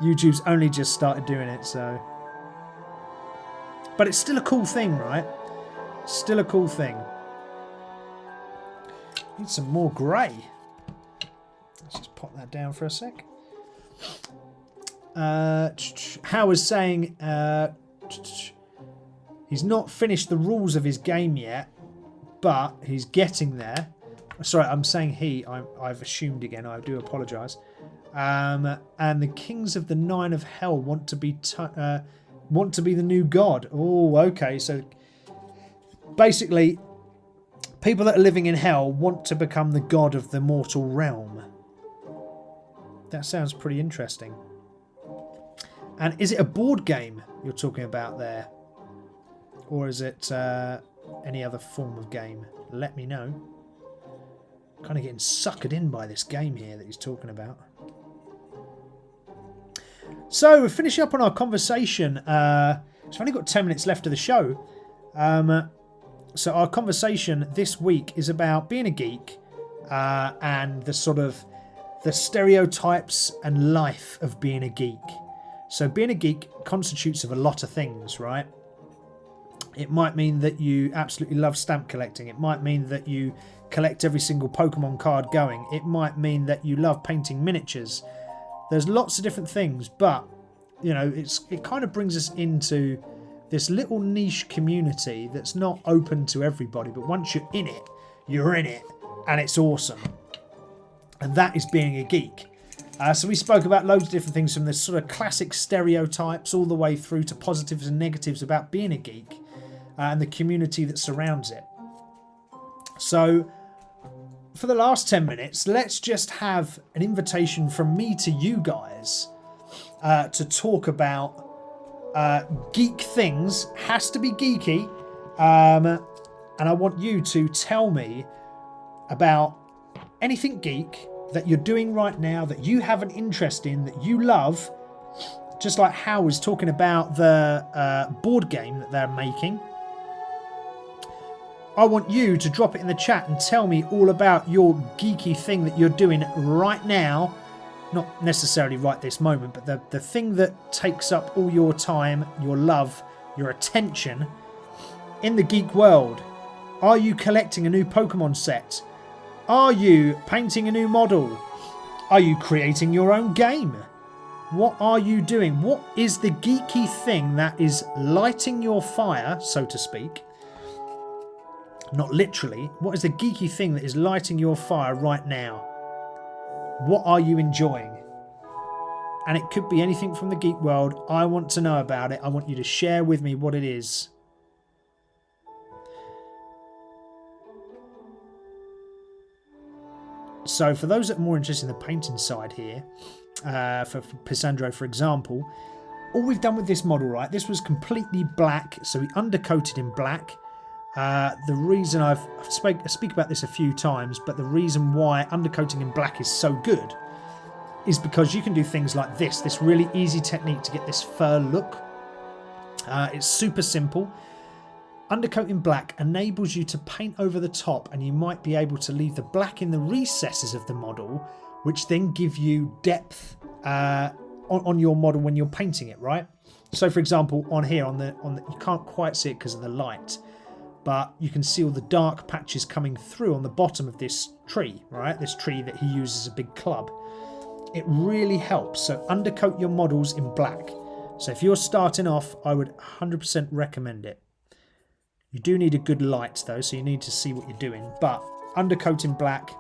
YouTube's only just started doing it, so. But it's still a cool thing, right? Still a cool thing. Need some more grey. Let's just pop that down for a sec. Howard is saying he's not finished the rules of his game yet, but he's getting there. Sorry, I'm saying he. I've assumed again. I do apologise. And the kings of the Nine of Hell want to be the new god. Oh, okay. So basically, people that are living in hell want to become the god of the mortal realm. That sounds pretty interesting. And is it a board game you're talking about there? Or is it any other form of game? Let me know. Kind of getting suckered in by this game here that he's talking about. So we're finishing up on our conversation. So we've only got 10 minutes left of the show. So our conversation this week is about being a geek and the sort of the stereotypes and life of being a geek. So being a geek constitutes of a lot of things, right? It might mean that you absolutely love stamp collecting. It might mean that you collect every single Pokemon card going. It might mean that you love painting miniatures. There's lots of different things, but you know, it kind of brings us into this little niche community that's not open to everybody, but once you're in it, and it's awesome. And that is being a geek. So we spoke about loads of different things, from the sort of classic stereotypes all the way through to positives and negatives about being a geek and the community that surrounds it. So for the last 10 minutes, let's just have an invitation from me to you guys to talk about geek things. Has to be geeky. And I want you to tell me about anything geek that you're doing right now, that you have an interest in, that you love. Just like Hal was talking about the board game that they're making. I want you to drop it in the chat and tell me all about your geeky thing that you're doing right now. Not necessarily right this moment, but the thing that takes up all your time, your love, your attention in the geek world. Are you collecting a new Pokemon set? Are you painting a new model? Are you creating your own game? What are you doing? What is the geeky thing that is lighting your fire, so to speak? Not literally. What is the geeky thing that is lighting your fire right now? What are you enjoying? And it could be anything from the geek world. I want to know about it. I want you to share with me what it is. So for those that are more interested in the painting side here, for Pissandro, for example, all we've done with this model, right, this was completely black, so we undercoated in black. The reason I've speak about this a few times, but the reason why undercoating in black is so good is because you can do things like this really easy technique to get this fur look. It's super simple. Undercoat in black enables you to paint over the top, and you might be able to leave the black in the recesses of the model, which then give you depth on your model when you're painting it, right? So for example, on here, on the you can't quite see it because of the light, but you can see all the dark patches coming through on the bottom of this tree, right? This tree that he uses as a big club. It really helps. So undercoat your models in black. So if you're starting off, I would 100% recommend it. You do need a good light though, so you need to see what you're doing. But undercoat in black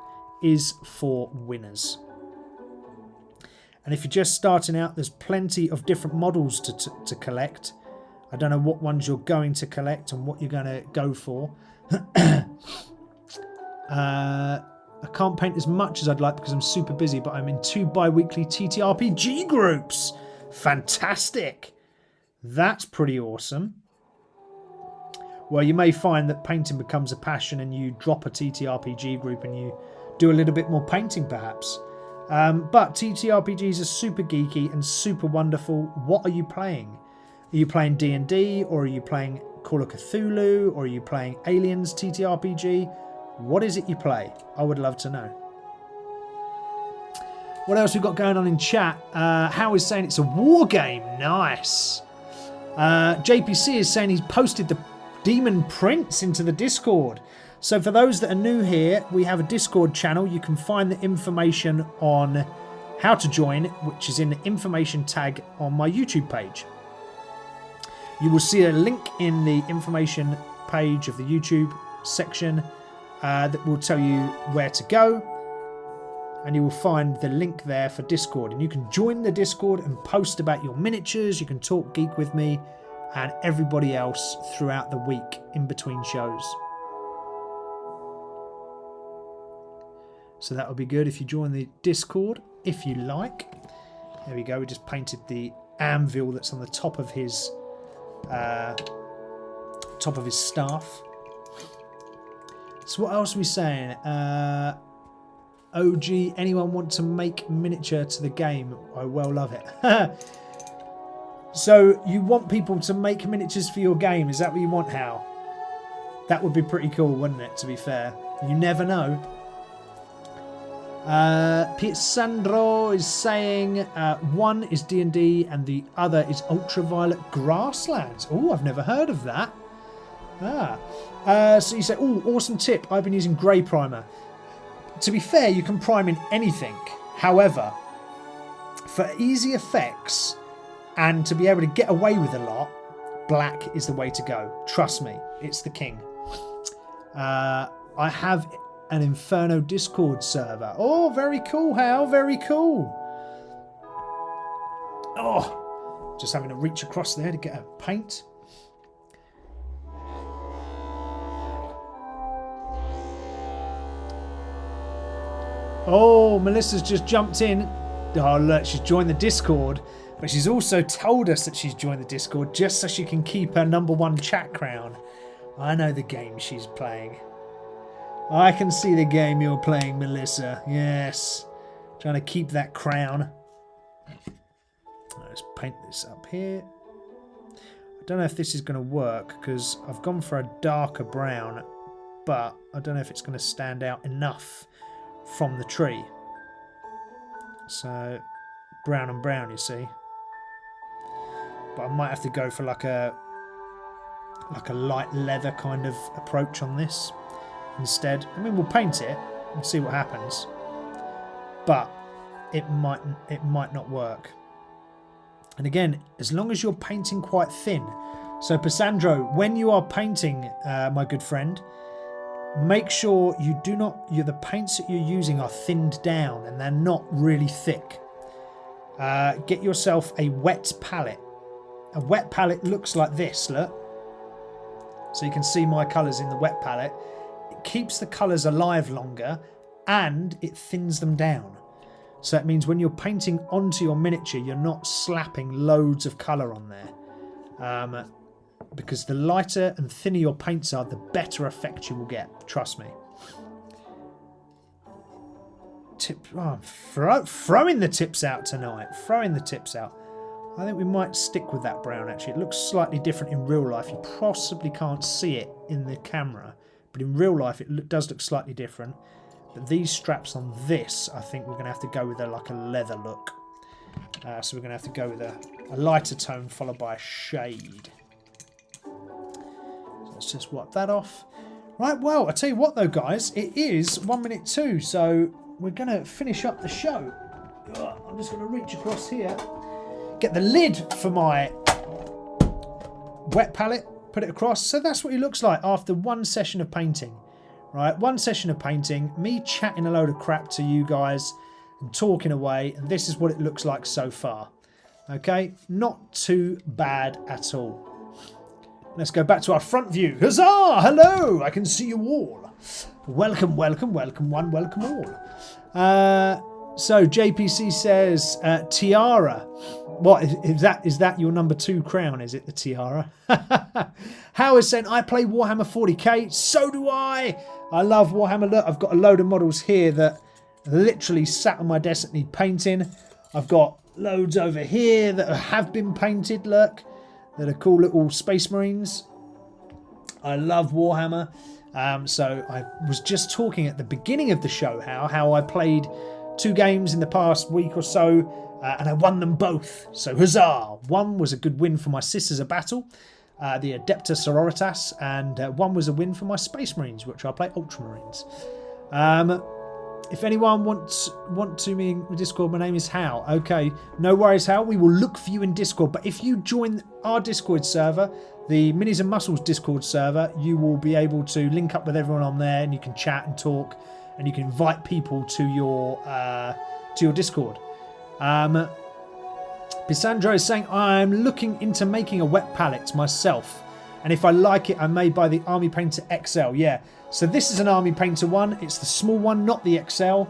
is for winners. And if you're just starting out, there's plenty of different models to collect. I don't know what ones you're going to collect and what you're going to go for. I can't paint as much as I'd like because I'm super busy, but I'm in 2 bi-weekly TTRPG groups. Fantastic. That's pretty awesome. Well, you may find that painting becomes a passion and you drop a TTRPG group and you do a little bit more painting perhaps. But TTRPGs are super geeky and super wonderful. What are you playing? Are you playing D&D, or are you playing Call of Cthulhu, or are you playing Aliens TTRPG? What is it you play? I would love to know. What else we got going on in chat? How is saying it's a war game. Nice. JPC is saying he's posted the Demon Prince into the Discord. So for those that are new here, we have a Discord channel. You can find the information on how to join, which is in the information tag on my YouTube page. You will see a link in the information page of the YouTube section that will tell you where to go, and you will find the link there for Discord, and you can join the Discord and post about your miniatures. You can talk geek with me and everybody else throughout the week in between shows. So that would be good if you join the Discord, if you like. There we go. We just painted the anvil that's on the top of his staff. So what else are we saying? OG, anyone want to make miniature to the game? I well love it. So you want people to make miniatures for your game? Is that what you want, Hal? That would be pretty cool, wouldn't it, to be fair? You never know. Piet is saying one is D&D and the other is Ultraviolet Grasslands. Oh, I've never heard of that. So you say, oh, awesome tip. I've been using grey primer. To be fair, you can prime in anything. However, for easy effects and to be able to get away with a lot, black is the way to go. Trust me, it's the king. I have an Inferno Discord server. Oh, very cool, Hal. Very cool. Oh, just having to reach across there to get a paint. Oh, Melissa's just jumped in. Oh, look, she's joined the Discord. But she's also told us that she's joined the Discord just so she can keep her #1 chat crown. I know the game she's playing. I can see the game you're playing, Melissa. Yes. Trying to keep that crown. Let's paint this up here. I don't know if this is going to work because I've gone for a darker brown, but I don't know if it's going to stand out enough from the tree. So brown and brown, you see. But I might have to go for like a light leather kind of approach on this instead. I mean, we'll paint it and see what happens, but it might not work. And again, as long as you're painting quite thin. So Pissandro, when you are painting, my good friend, make sure the paints that you're using are thinned down and they're not really thick. Get yourself a wet palette. A wet palette looks like this, look. So you can see my colours in the wet palette. It keeps the colours alive longer and it thins them down. So that means when you're painting onto your miniature, you're not slapping loads of colour on there. Because the lighter and thinner your paints are, the better effect you will get. Trust me. Throwing the tips out tonight. Throwing the tips out. I think we might stick with that brown, actually. It looks slightly different in real life. You possibly can't see it in the camera, but in real life it does look slightly different. But these straps on this, I think we're going to have to go with like a leather look. So we're going to have to go with a lighter tone followed by a shade. So let's just wipe that off. Right, well, I tell you what though, guys, it is 1 minute 2, so we're going to finish up the show. I'm just going to reach across here. Get the lid for my wet palette, put it across. So that's what he looks like after one session of painting. right? One session of painting, me chatting a load of crap to you guys and talking away, and this is what it looks like so far. Okay, not too bad at all. Let's go back to our front view. Huzzah! Hello! I can see you all. Welcome, welcome, welcome one, welcome all. So JPC says tiara. What is that? Is that your number 2 crown? Is it the tiara? Howard saying I play Warhammer 40k. So do I. I love Warhammer. Look, I've got a load of models here that literally sat on my desk that need painting. I've got loads over here that have been painted. Look, that are cool little Space Marines. I love Warhammer. So I was just talking at the beginning of the show how I played 2 games in the past week or so. And I won them both. So huzzah! One was a good win for my Sisters of Battle, the Adepta Sororitas, and one was a win for my Space Marines, which I play Ultramarines. If anyone want to me in Discord, my name is Hal. Okay, no worries, Hal. We will look for you in Discord. But if you join our Discord server, the Minis-N-Muscles Discord server, you will be able to link up with everyone on there, and you can chat and talk, and you can invite people to your Discord. Pisandro is saying, I'm looking into making a wet palette myself. And if I like it, I may buy the Army Painter XL. Yeah, so this is an Army Painter one. It's the small one, not the XL.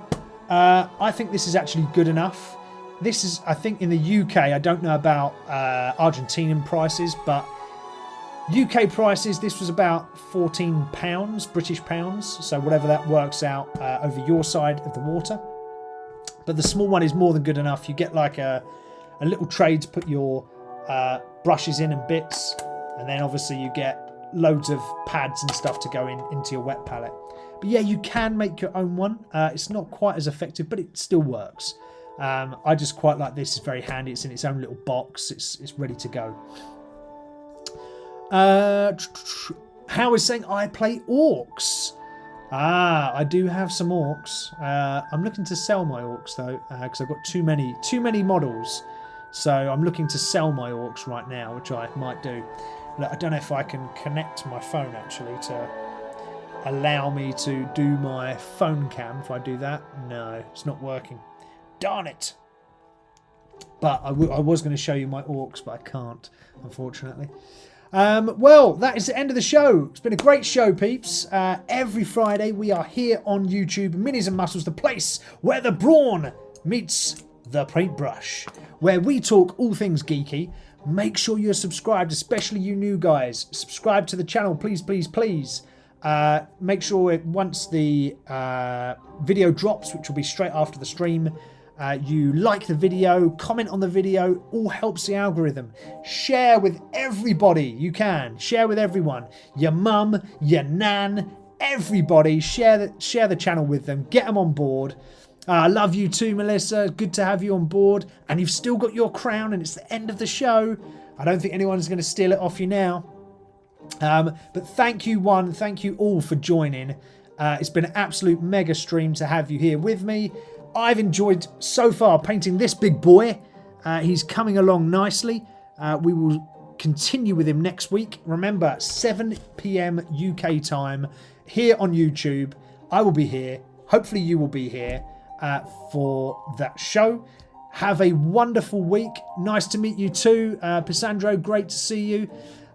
I think this is actually good enough. This is, I think, in the UK. I don't know about Argentinian prices, but UK prices, this was about £14, British pounds. So whatever that works out over your side of the water. But the small one is more than good enough. You get like a little tray to put your brushes in and bits. And then obviously you get loads of pads and stuff to go into your wet palette. But yeah, you can make your own one. It's not quite as effective, but it still works. I just quite like this. It's very handy. It's in its own little box. It's ready to go. Howard is saying, I play orcs. I do have some orcs. I'm looking to sell my orcs though, because I've got too many models. So I'm looking to sell my orcs right now, which I might do. Look, I don't know if I can connect my phone actually to allow me to do my phone cam. If I do that, no, it's not working. Darn it! But I was going to show you my orcs, but I can't, unfortunately. Well, that is the end of the show. It's been a great show, peeps. Every Friday we are here on YouTube, Minis-N-Muscles, the place where the brawn meets the paintbrush, where we talk all things geeky. Make sure you're subscribed, especially you new guys. Subscribe to the channel, please, please, please. Make sure once the video drops, which will be straight after the stream, you like the video, comment on the video, all helps the algorithm. Share with everybody you can. Share with everyone. Your mum, your nan, everybody. Share the channel with them. Get them on board. I love you too, Melissa. Good to have you on board. And you've still got your crown and it's the end of the show. I don't think anyone's going to steal it off you now. But thank you thank you all for joining. It's been an absolute mega stream to have you here with me. I've enjoyed so far painting this big boy. He's coming along nicely. We will continue with him next week. Remember, 7 PM UK time here on YouTube. I will be here. Hopefully you will be here for that show. Have a wonderful week. Nice to meet you too. Pisandro, great to see you.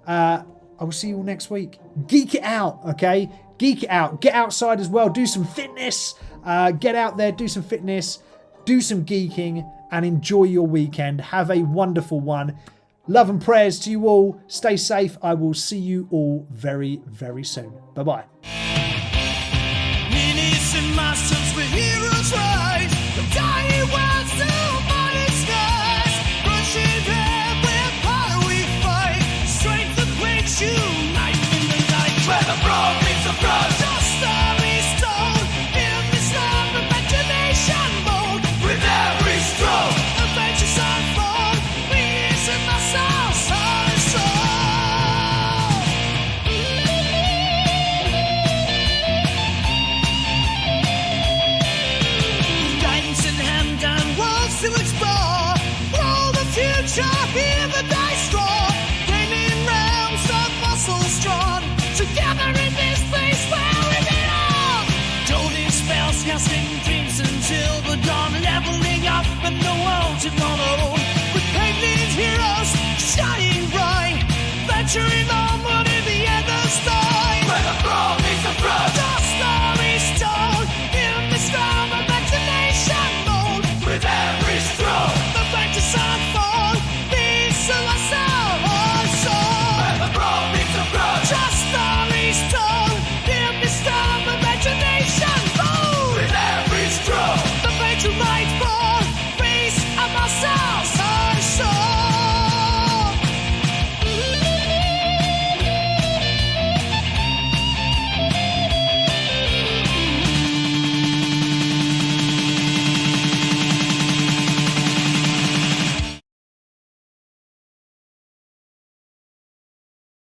I will see you all next week. Geek it out, okay? Geek it out. Get outside as well. Do some fitness. Get out there, do some fitness, do some geeking, and enjoy your weekend. Have a wonderful one. Love and prayers to you all. Stay safe. I will see you all very, very soon. Bye-bye. Minis-N-Muscles, we're heroes rise. The dying world's still modern skies. Rushing air, with power we fight. Strength that breaks you, knife in the night. Where the brawn meets the brush. The story's told in this love imagination mode. With every stroke, adventures unfold. Minis-N-Muscles, heart and soul. Guidance in hand and worlds to explore. Roll the future, hear the dice roar. Gaining realms of muscles drawn. Together in this place where we belong. up and the world to follow. With painted heroes shining bright, venturing onward in the endless night. Where the brawn meets the brush, the story's told in the storm of imagination mode. With every stroke, the factors unfold. These are our soul. Where the brawn meets the brush, the story's told in the storm of imagination mode. With every stroke, the fate to